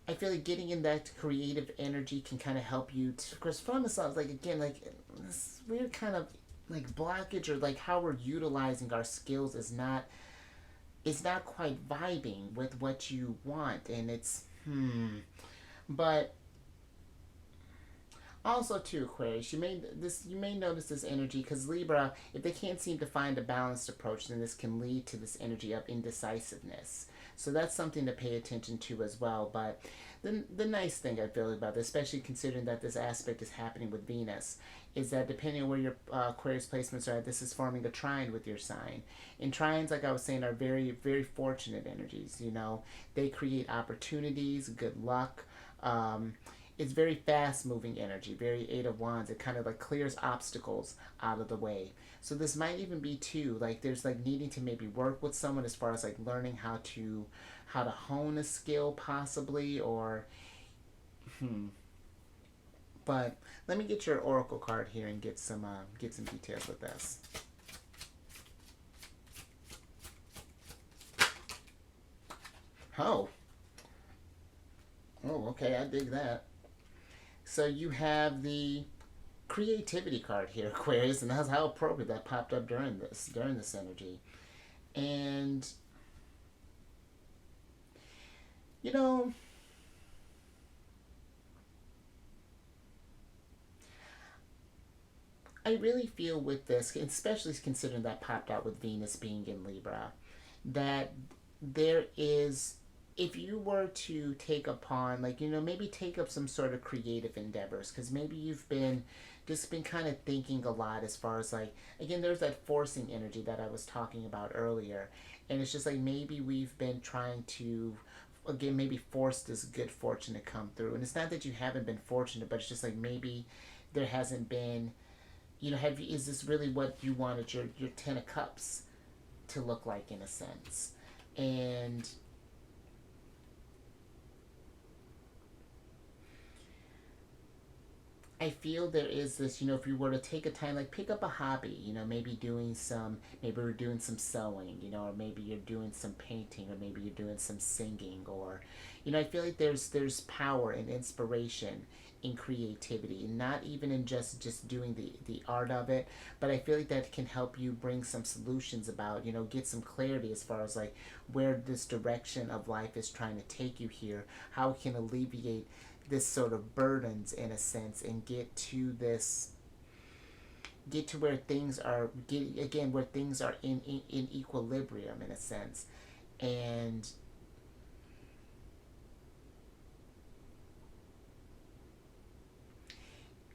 I feel like getting in that creative energy can kind of help you. Because from this, like again, like this weird kind of like blockage or like how we're utilizing our skills is not quite vibing with what you want, and it's But also too, Aquarius, you may notice this energy because Libra, if they can't seem to find a balanced approach, then this can lead to this energy of indecisiveness. So that's something to pay attention to as well. But the nice thing I feel about this, especially considering that this aspect is happening with Venus, is that depending on where your Aquarius placements are at, this is forming a trine with your sign. And trines, like I was saying, are very, very fortunate energies. You know, they create opportunities, good luck. It's very fast moving energy, very Eight of Wands. It kind of like clears obstacles out of the way. So this might even be too like there's like needing to maybe work with someone as far as like learning how to hone a skill possibly, or but let me get your oracle card here and get some details with this. Oh. Oh, okay, I dig that. So you have the creativity card here, Aquarius, and that's how appropriate that popped up during this energy. And you know, I really feel with this, especially considering that popped out with Venus being in Libra, that there is, if you were to take upon, like, you know, maybe take up some sort of creative endeavors, because maybe you've been just been kind of thinking a lot as far as like, again, there's that forcing energy that I was talking about earlier. And it's just like maybe we've been trying to, again, maybe force this good fortune to come through. And it's not that you haven't been fortunate, but it's just like maybe there hasn't been, you know, is this really what you wanted your Ten of Cups to look like in a sense? And I feel there is this, you know, if you were to take a time, like pick up a hobby, you know, maybe we're doing some sewing, you know, or maybe you're doing some painting, or maybe you're doing some singing, or, you know, I feel like there's power and inspiration in creativity, not even in just doing the art of it, but I feel like that can help you bring some solutions about, you know, get some clarity as far as like where this direction of life is trying to take you here, how it can alleviate this sort of burdens in a sense, and get to where things are, get again where things are in equilibrium in a sense. And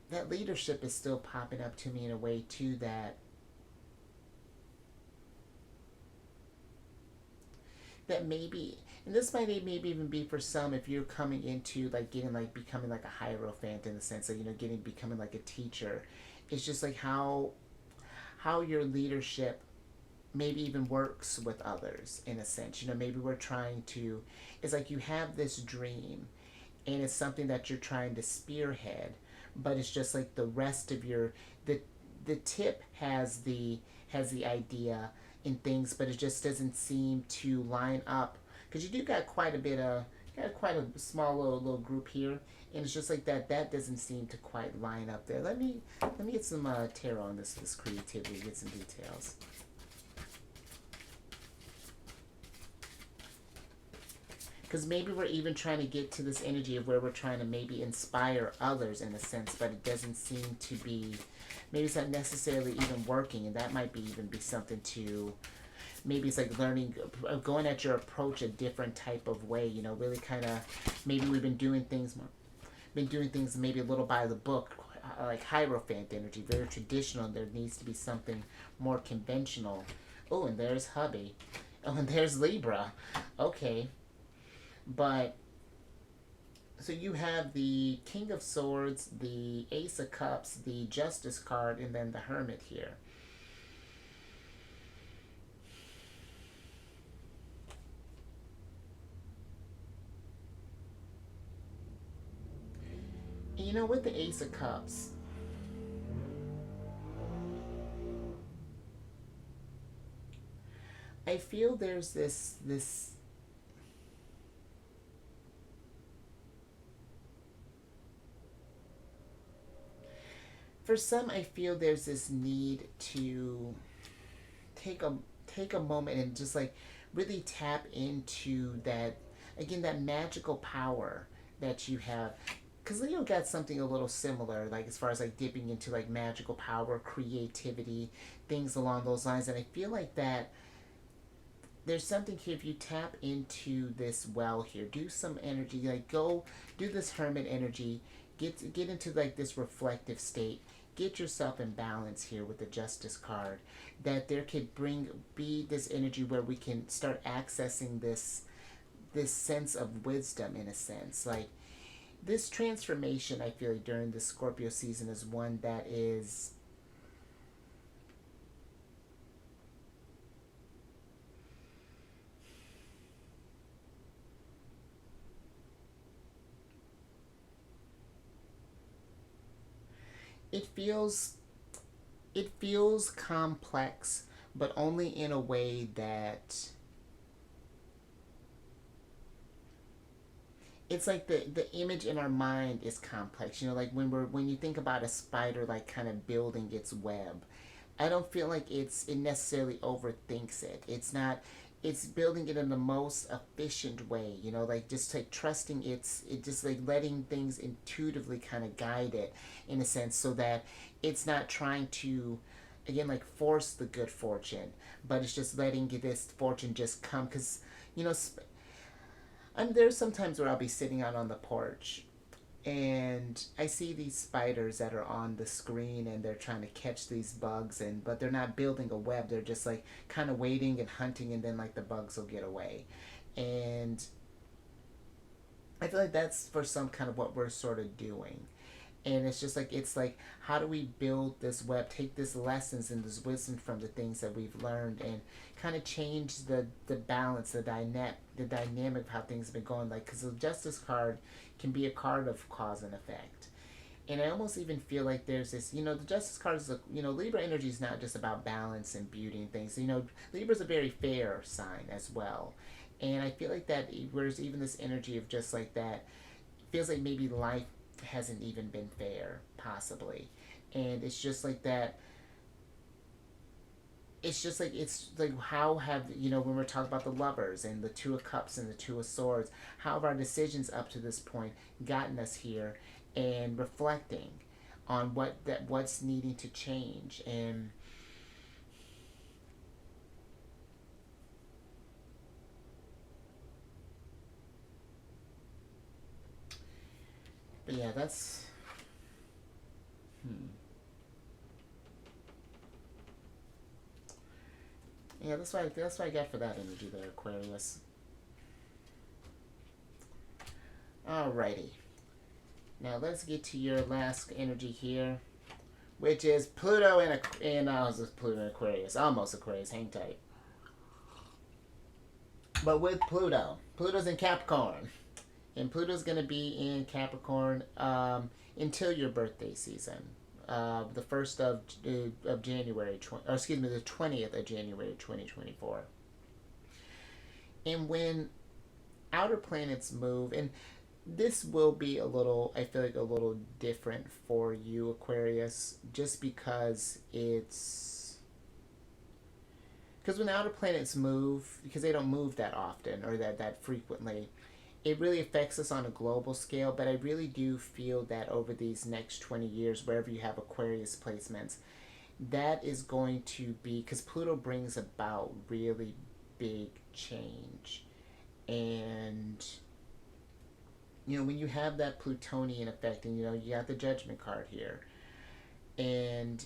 that leadership is still popping up to me in a way too, that maybe, and this might maybe even be for some, if you're coming into like getting like becoming like a hierophant in the sense that, you know, getting becoming like a teacher. It's just like how your leadership maybe even works with others in a sense. You know, maybe we're trying to, it's like you have this dream and it's something that you're trying to spearhead, but it's just like the rest of the tip has the idea and things, but it just doesn't seem to line up, because you do got quite a bit of, got quite a small little group here, and it's just like that doesn't seem to quite line up there. Let me get some tarot on this creativity, get some details. Because maybe we're even trying to get to this energy of where we're trying to maybe inspire others in a sense, but it doesn't seem to be, maybe it's not necessarily even working, and that might be even be something to, maybe it's like learning, going at your approach a different type of way, you know, really kind of, maybe we've been doing things maybe a little by the book, like Hierophant energy, very traditional. There needs to be something more conventional. Oh, and there's hubby. Oh, and there's Libra. Okay. But so you have the King of Swords, the Ace of Cups, the Justice card, and then the Hermit here. And you know, with the Ace of Cups, I feel there's this for some, I feel there's this need to take a take a moment and just like really tap into that, again, that magical power that you have, because Leo got something a little similar, like as far as like dipping into like magical power, creativity, things along those lines. And I feel like that there's something here. If you tap into this well here, do some energy, like go do this hermit energy, get into like this reflective state, get yourself in balance here with the Justice card, that there could be this energy where we can start accessing this sense of wisdom, in a sense. Like this transformation, I feel like during the Scorpio season is one that is, it feels it feels complex, but only in a way that it's like the image in our mind is complex. You know, like when you think about a spider like kind of building its web, I don't feel like it necessarily overthinks it. It's not, it's building it in the most efficient way, you know, like just like trusting it, just like letting things intuitively kind of guide it, in a sense, so that it's not trying to, again, like force the good fortune, but it's just letting this fortune just come. Because you know, there's sometimes where I'll be sitting out on the porch and I see these spiders that are on the screen and they're trying to catch these bugs, and but they're not building a web. They're just like kind of waiting and hunting, and then like the bugs will get away. And I feel like that's for some kind of what we're sort of doing. And it's like how do we build this web, take this lessons and this wisdom from the things that we've learned, and kind of change the balance, the dynamic of how things have been going. Like, because the Justice card can be a card of cause and effect. And I almost even feel like there's this, you know, the Justice card is, you know, Libra energy is not just about balance and beauty and things. You know, Libra's a very fair sign as well. And I feel like that there's even this energy of just like that, feels like maybe life hasn't even been fair, possibly. And it's just like that, it's like how have, you know, when we're talking about the Lovers and the Two of Cups and the Two of Swords, how have our decisions up to this point gotten us here, and reflecting on what's needing to change. And but yeah, hmm. Yeah, that's what I got for that energy there, Aquarius. Alrighty. Now let's get to your last energy here, which is Pluto and I was Pluto and Aquarius, almost Aquarius. Hang tight. But with Pluto's in Capricorn, and Pluto's gonna be in Capricorn until your birthday season, the first of January, or excuse me, the 20th of January, 2024. And when outer planets move, and this will be a little, I feel like a little different for you, Aquarius, just because when the outer planets move, because they don't move that often or that frequently, it really affects us on a global scale. But I really do feel that over these next 20 years, wherever you have Aquarius placements, that is going to be, because Pluto brings about really big change. And you know, when you have that Plutonian effect, and you know, you got the Judgment card here, And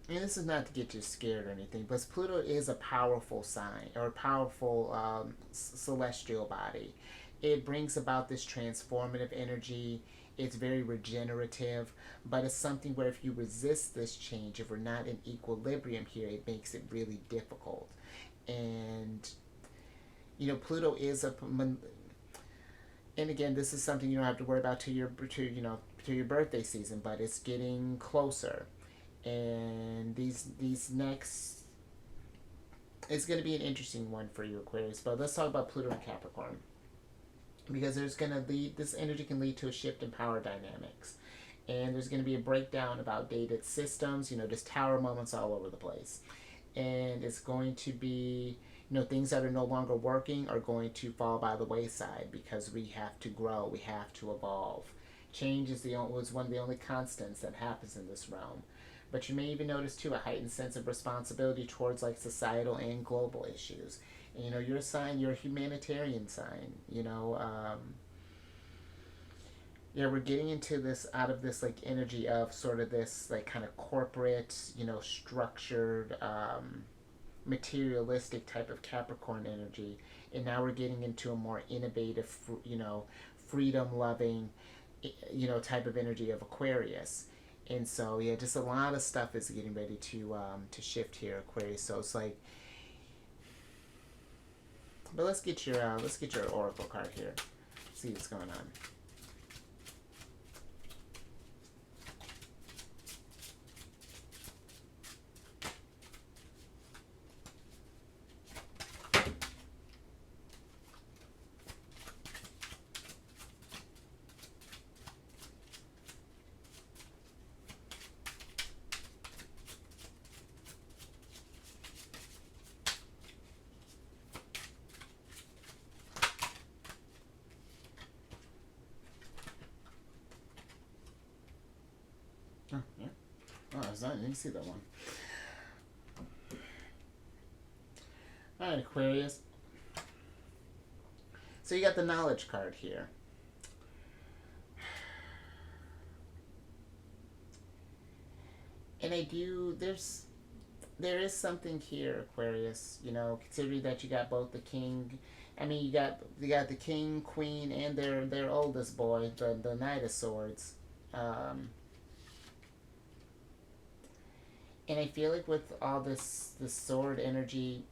this is not to get you scared or anything, but Pluto is a powerful sign or a powerful celestial body. It brings about this transformative energy. It's very regenerative, but it's something where if you resist this change, if we're not in equilibrium here, it makes it really difficult. And Pluto is and again, this is something you don't have to worry about to your birthday season, but it's getting closer. And these next, it's going to be an interesting one for you, Aquarius. But let's talk about Pluto and Capricorn, because this energy can lead to a shift in power dynamics, and there's going to be a breakdown about dated systems. Just tower moments all over the place, and it's going to be things that are no longer working are going to fall by the wayside because we have to grow, we have to evolve. Change was one of the only constants that happens in this realm. But you may even notice too a heightened sense of responsibility towards like societal and global issues. And your sign, you're a humanitarian sign. Yeah, we're getting into this out of this like energy of sort of this like kind of corporate, structured, materialistic type of Capricorn energy, and now we're getting into a more innovative, freedom loving, type of energy of Aquarius. And so yeah, just a lot of stuff is getting ready to shift here, Aquarius. So it's like, but let's get your oracle card here. See what's going on. Oh, yeah. Oh, I didn't see that one. Alright, Aquarius. So you got the knowledge card here. And there is something here, Aquarius, considering that you got both the king, you got the king, queen, and their oldest boy, the Knight of Swords. And I feel like with all this sword energy,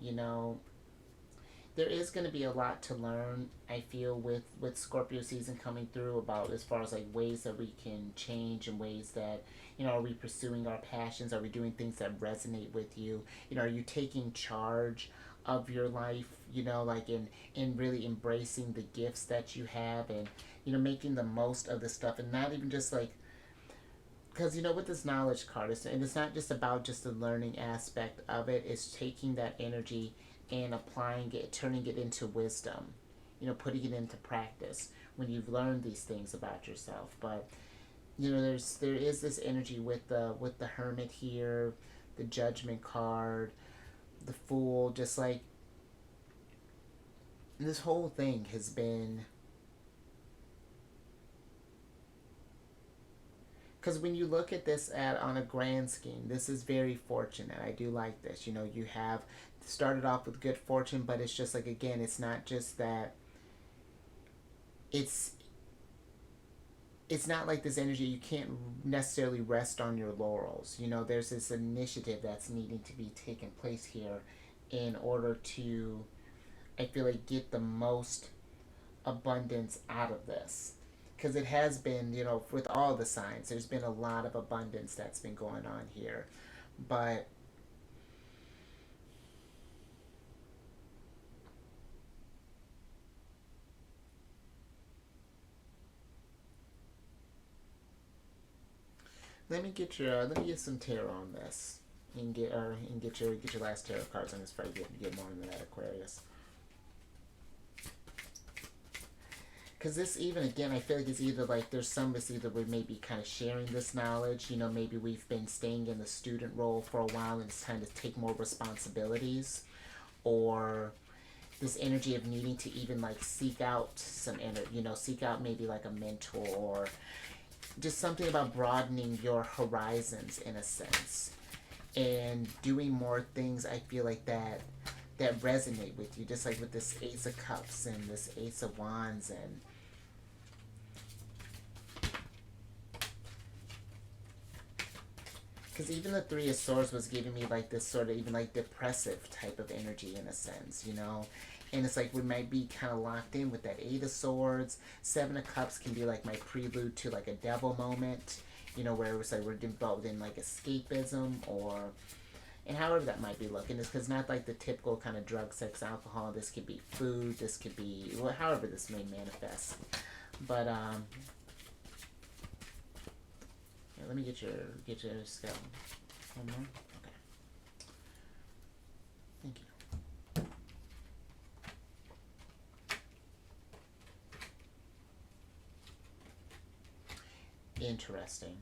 there is going to be a lot to learn. I feel with Scorpio season coming through about as far as like ways that we can change and ways that are we pursuing our passions? Are we doing things that resonate with you? Are you taking charge of your life? Like in really embracing the gifts that you have and making the most of the stuff and not even just like. Because with this knowledge card, and it's not just about just the learning aspect of it. It's taking that energy and applying it, turning it into wisdom. Putting it into practice when you've learned these things about yourself. But there is this energy with the Hermit here, the Judgment card, the Fool. Just like this whole thing has been. Because when you look at this on a grand scheme, this is very fortunate. I do like this. You have started off with good fortune, but it's just like, again, it's not just that. It's not like this energy. You can't necessarily rest on your laurels. There's this initiative that's needing to be taking place here in order to, I feel like, get the most abundance out of this. Because it has been, with all the signs, there's been a lot of abundance that's been going on here. But let me get some tarot on this, and get your last tarot cards on this before I get more into that, Aquarius. Because this, even again, I feel like it's either like there's some of us either we may be kind of sharing this knowledge, maybe we've been staying in the student role for a while and it's time to take more responsibilities, or this energy of needing to even like seek out some energy, seek out maybe like a mentor, or just something about broadening your horizons in a sense, and doing more things. I feel like that resonate with you, just like with this Ace of Cups and this Ace of Wands, and because even the Three of Swords was giving me like this sort of even like depressive type of energy in a sense, you know. And it's like we might be kind of locked in with that Eight of Swords. Seven of Cups can be like my prelude to like a devil moment, you know, where it was like we're involved in like escapism, or and however that might be looking. It's because not like the typical kind of drug, sex, alcohol. This could be food. This could be, well, however this may manifest. But yeah, let me get your scale. One more. Okay. Thank you. Interesting.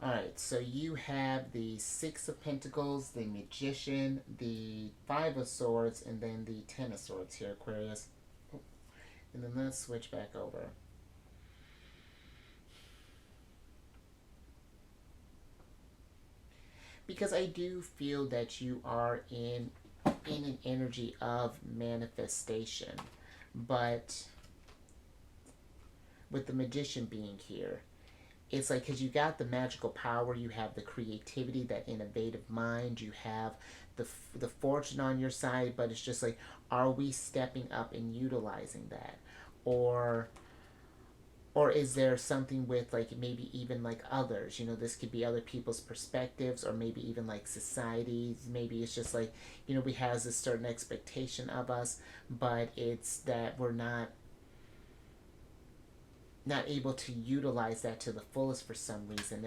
Alright, so you have the Six of Pentacles, the Magician, the Five of Swords, and then the Ten of Swords here, Aquarius. And then let's switch back over. Because I do feel that you are in an energy of manifestation. But with the Magician being here, it's like, because you got the magical power, you have the creativity, that innovative mind, you have the fortune on your side, but it's just like, are we stepping up and utilizing that? Or is there something with like maybe even like others, you know, this could be other people's perspectives, or maybe even like societies. Maybe it's just like, you know, we have this certain expectation of us, but it's that we're not able to utilize that to the fullest for some reason.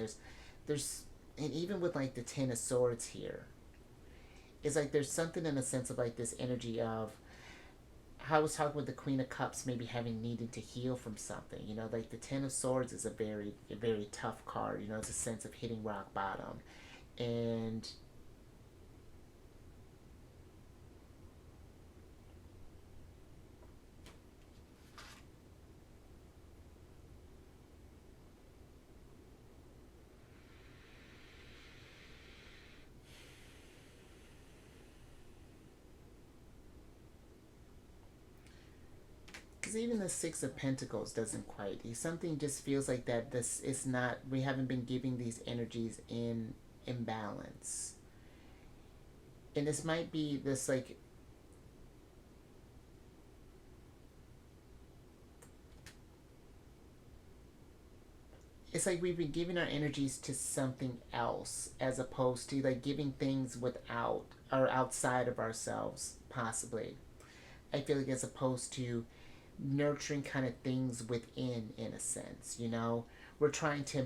There's and even with like the Ten of Swords here, it's like there's something in a sense of like this energy of how I was talking with the Queen of Cups, maybe having needed to heal from something. You know, like the Ten of Swords is a very tough card. You know, it's a sense of hitting rock bottom, and because even the Six of Pentacles doesn't quite. Something just feels like that. This is not. We haven't been giving these energies in imbalance, and this might be this like. It's like we've been giving our energies to something else, as opposed to like giving things without or outside of ourselves, possibly. I feel like as opposed to nurturing kind of things within, in a sense, you know. We're trying to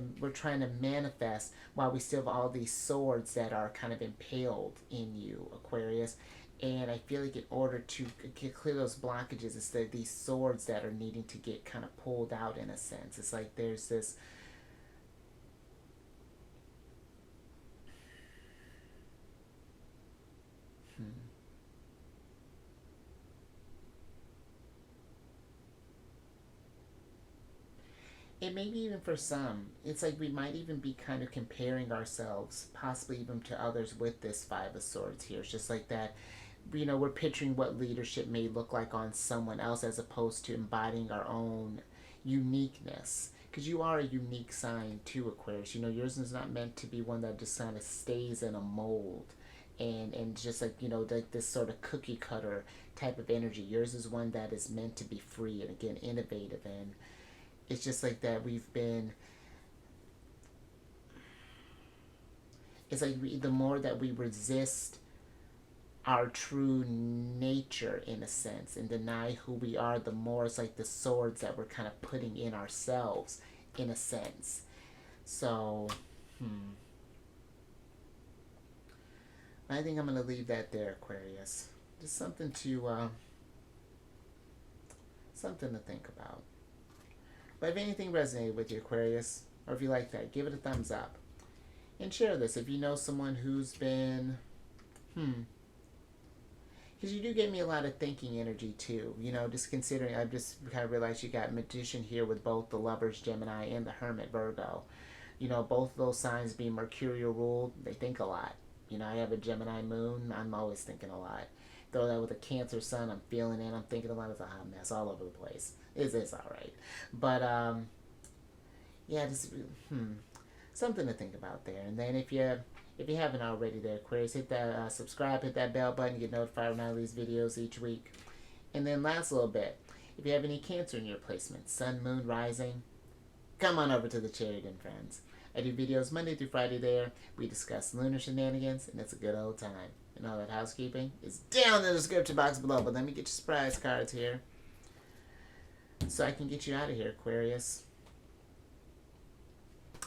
manifest while we still have all these swords that are kind of impaled in you, Aquarius. And I feel like in order to clear those blockages, it's these swords that are needing to get kind of pulled out, in a sense. It's like there's this. Hmm. And maybe even for some, it's like we might even be kind of comparing ourselves, possibly even to others, with this Five of Swords here. It's just like that, you know, we're picturing what leadership may look like on someone else, as opposed to embodying our own uniqueness. Because you are a unique sign too, Aquarius. You know, yours is not meant to be one that just kind of stays in a mold. And just like, you know, like this sort of cookie cutter type of energy. Yours is one that is meant to be free and, again, innovative. And it's just like that we've been. It's like the more that we resist our true nature, in a sense, and deny who we are, the more it's like the swords that we're kind of putting in ourselves, in a sense. So, I think I'm going to leave that there, Aquarius. Just something to think about. But if anything resonated with you, Aquarius, or if you like that, give it a thumbs up. And share this if you know someone who's been, Because you do give me a lot of thinking energy too. You know, just considering, I've just kind of realized you got Magician here with both the Lovers Gemini and the Hermit Virgo. You know, both of those signs being Mercurial ruled, they think a lot. You know, I have a Gemini moon, I'm always thinking a lot. Throw that with a Cancer sun, I'm feeling it, I'm thinking a lot. It's a hot mess all over the place. It's alright. But, yeah, just, something to think about there. And then if you haven't already there, Aquarius, hit that subscribe, hit that bell button, get notified when I release videos each week. And then last little bit, if you have any Cancer in your placement, Sun, Moon, Rising, come on over to the Cherry Den, friends. I do videos Monday through Friday there. We discuss lunar shenanigans, and it's a good old time. And all that housekeeping is down in the description box below. But let me get your surprise cards here, so I can get you out of here, Aquarius.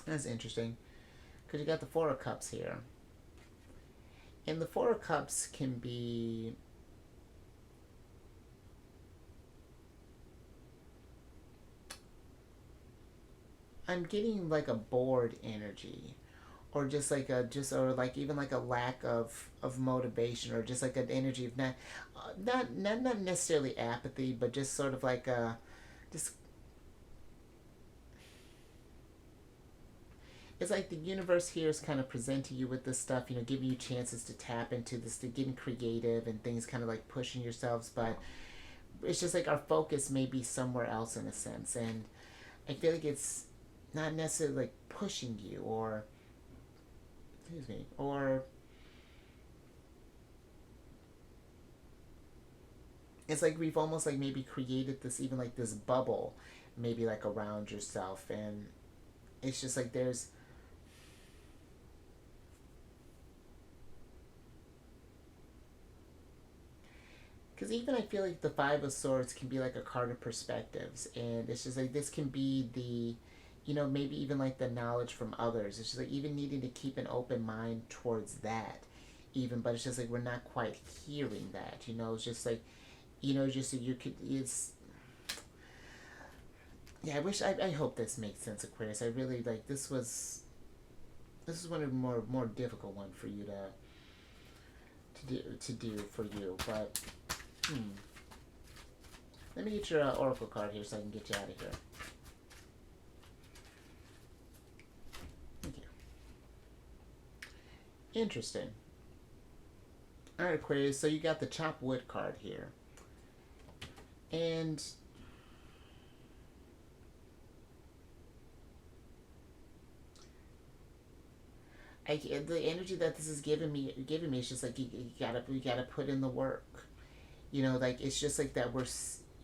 That's interesting, because you got the Four of Cups here. And the Four of Cups can be... I'm getting like a bored energy, or just like or like even like a lack of motivation, or just like an energy of not necessarily apathy, but just sort of like just, it's like the universe here is kind of presenting you with this stuff, you know, giving you chances to tap into this, to getting creative and things, kind of like pushing yourselves, but it's just like our focus may be somewhere else in a sense, and I feel like it's not necessarily like pushing you, or it's like we've almost like maybe created this, even like this bubble maybe like around yourself, and it's just like there's because even I feel like the Five of Swords can be like a card of perspectives, and it's just like this can be the, you know, maybe even like the knowledge from others. It's just like even needing to keep an open mind towards that, even, but it's just like we're not quite hearing that, you know. It's just like, you know, just so you could, it's, yeah, I hope this makes sense, Aquarius. I really, like, this is one of the more difficult one for you to do for you, but let me get your oracle card here so I can get you out of here. Thank you. Interesting. Alright, Aquarius, so you got the chop wood card here. And the energy that this is giving me is just like you gotta put in the work. You know, like it's just like that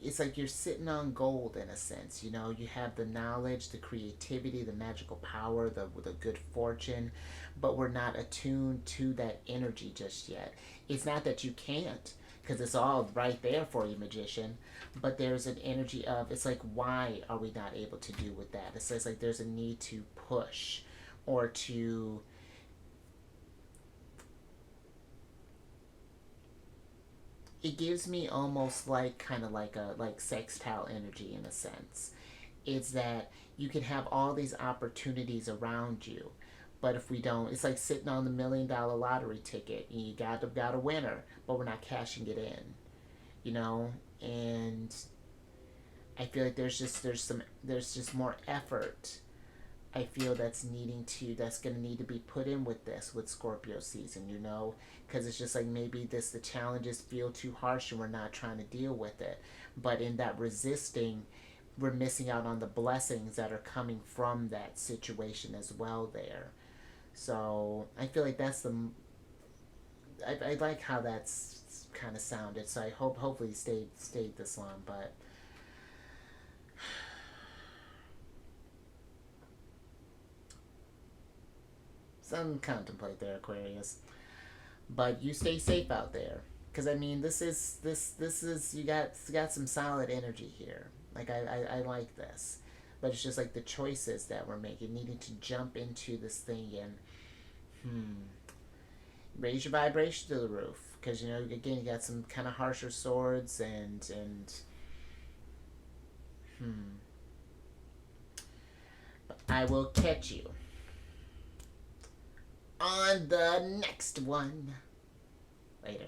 it's like you're sitting on gold in a sense. You know, you have the knowledge, the creativity, the magical power, the good fortune, but we're not attuned to that energy just yet. It's not that you can't, because it's all right there for you, Magician, but there's an energy of, it's like, why are we not able to do with that? It's like there's a need to push, or to, it gives me almost like kind of like a sextile energy in a sense. It's that you can have all these opportunities around you, but if we don't, it's like sitting on the $1,000,000 lottery ticket. You got a winner, but we're not cashing it in, you know. And I feel like there's just more effort, I feel, that's going to need to be put in with Scorpio season, you know, because it's just like maybe the challenges feel too harsh and we're not trying to deal with it, but in that resisting, we're missing out on the blessings that are coming from that situation as well there. So I feel like that's I like how that's kind of sounded, so I hopefully stayed this long, but some contemplate there, Aquarius. But you stay safe out there, because I mean, this is you got some solid energy here. Like I like this, but it's just like the choices that we're making, needing to jump into this thing and raise your vibration to the roof, because, you know, again, you got some kind of harsher swords, and I will catch you on the next one. Later.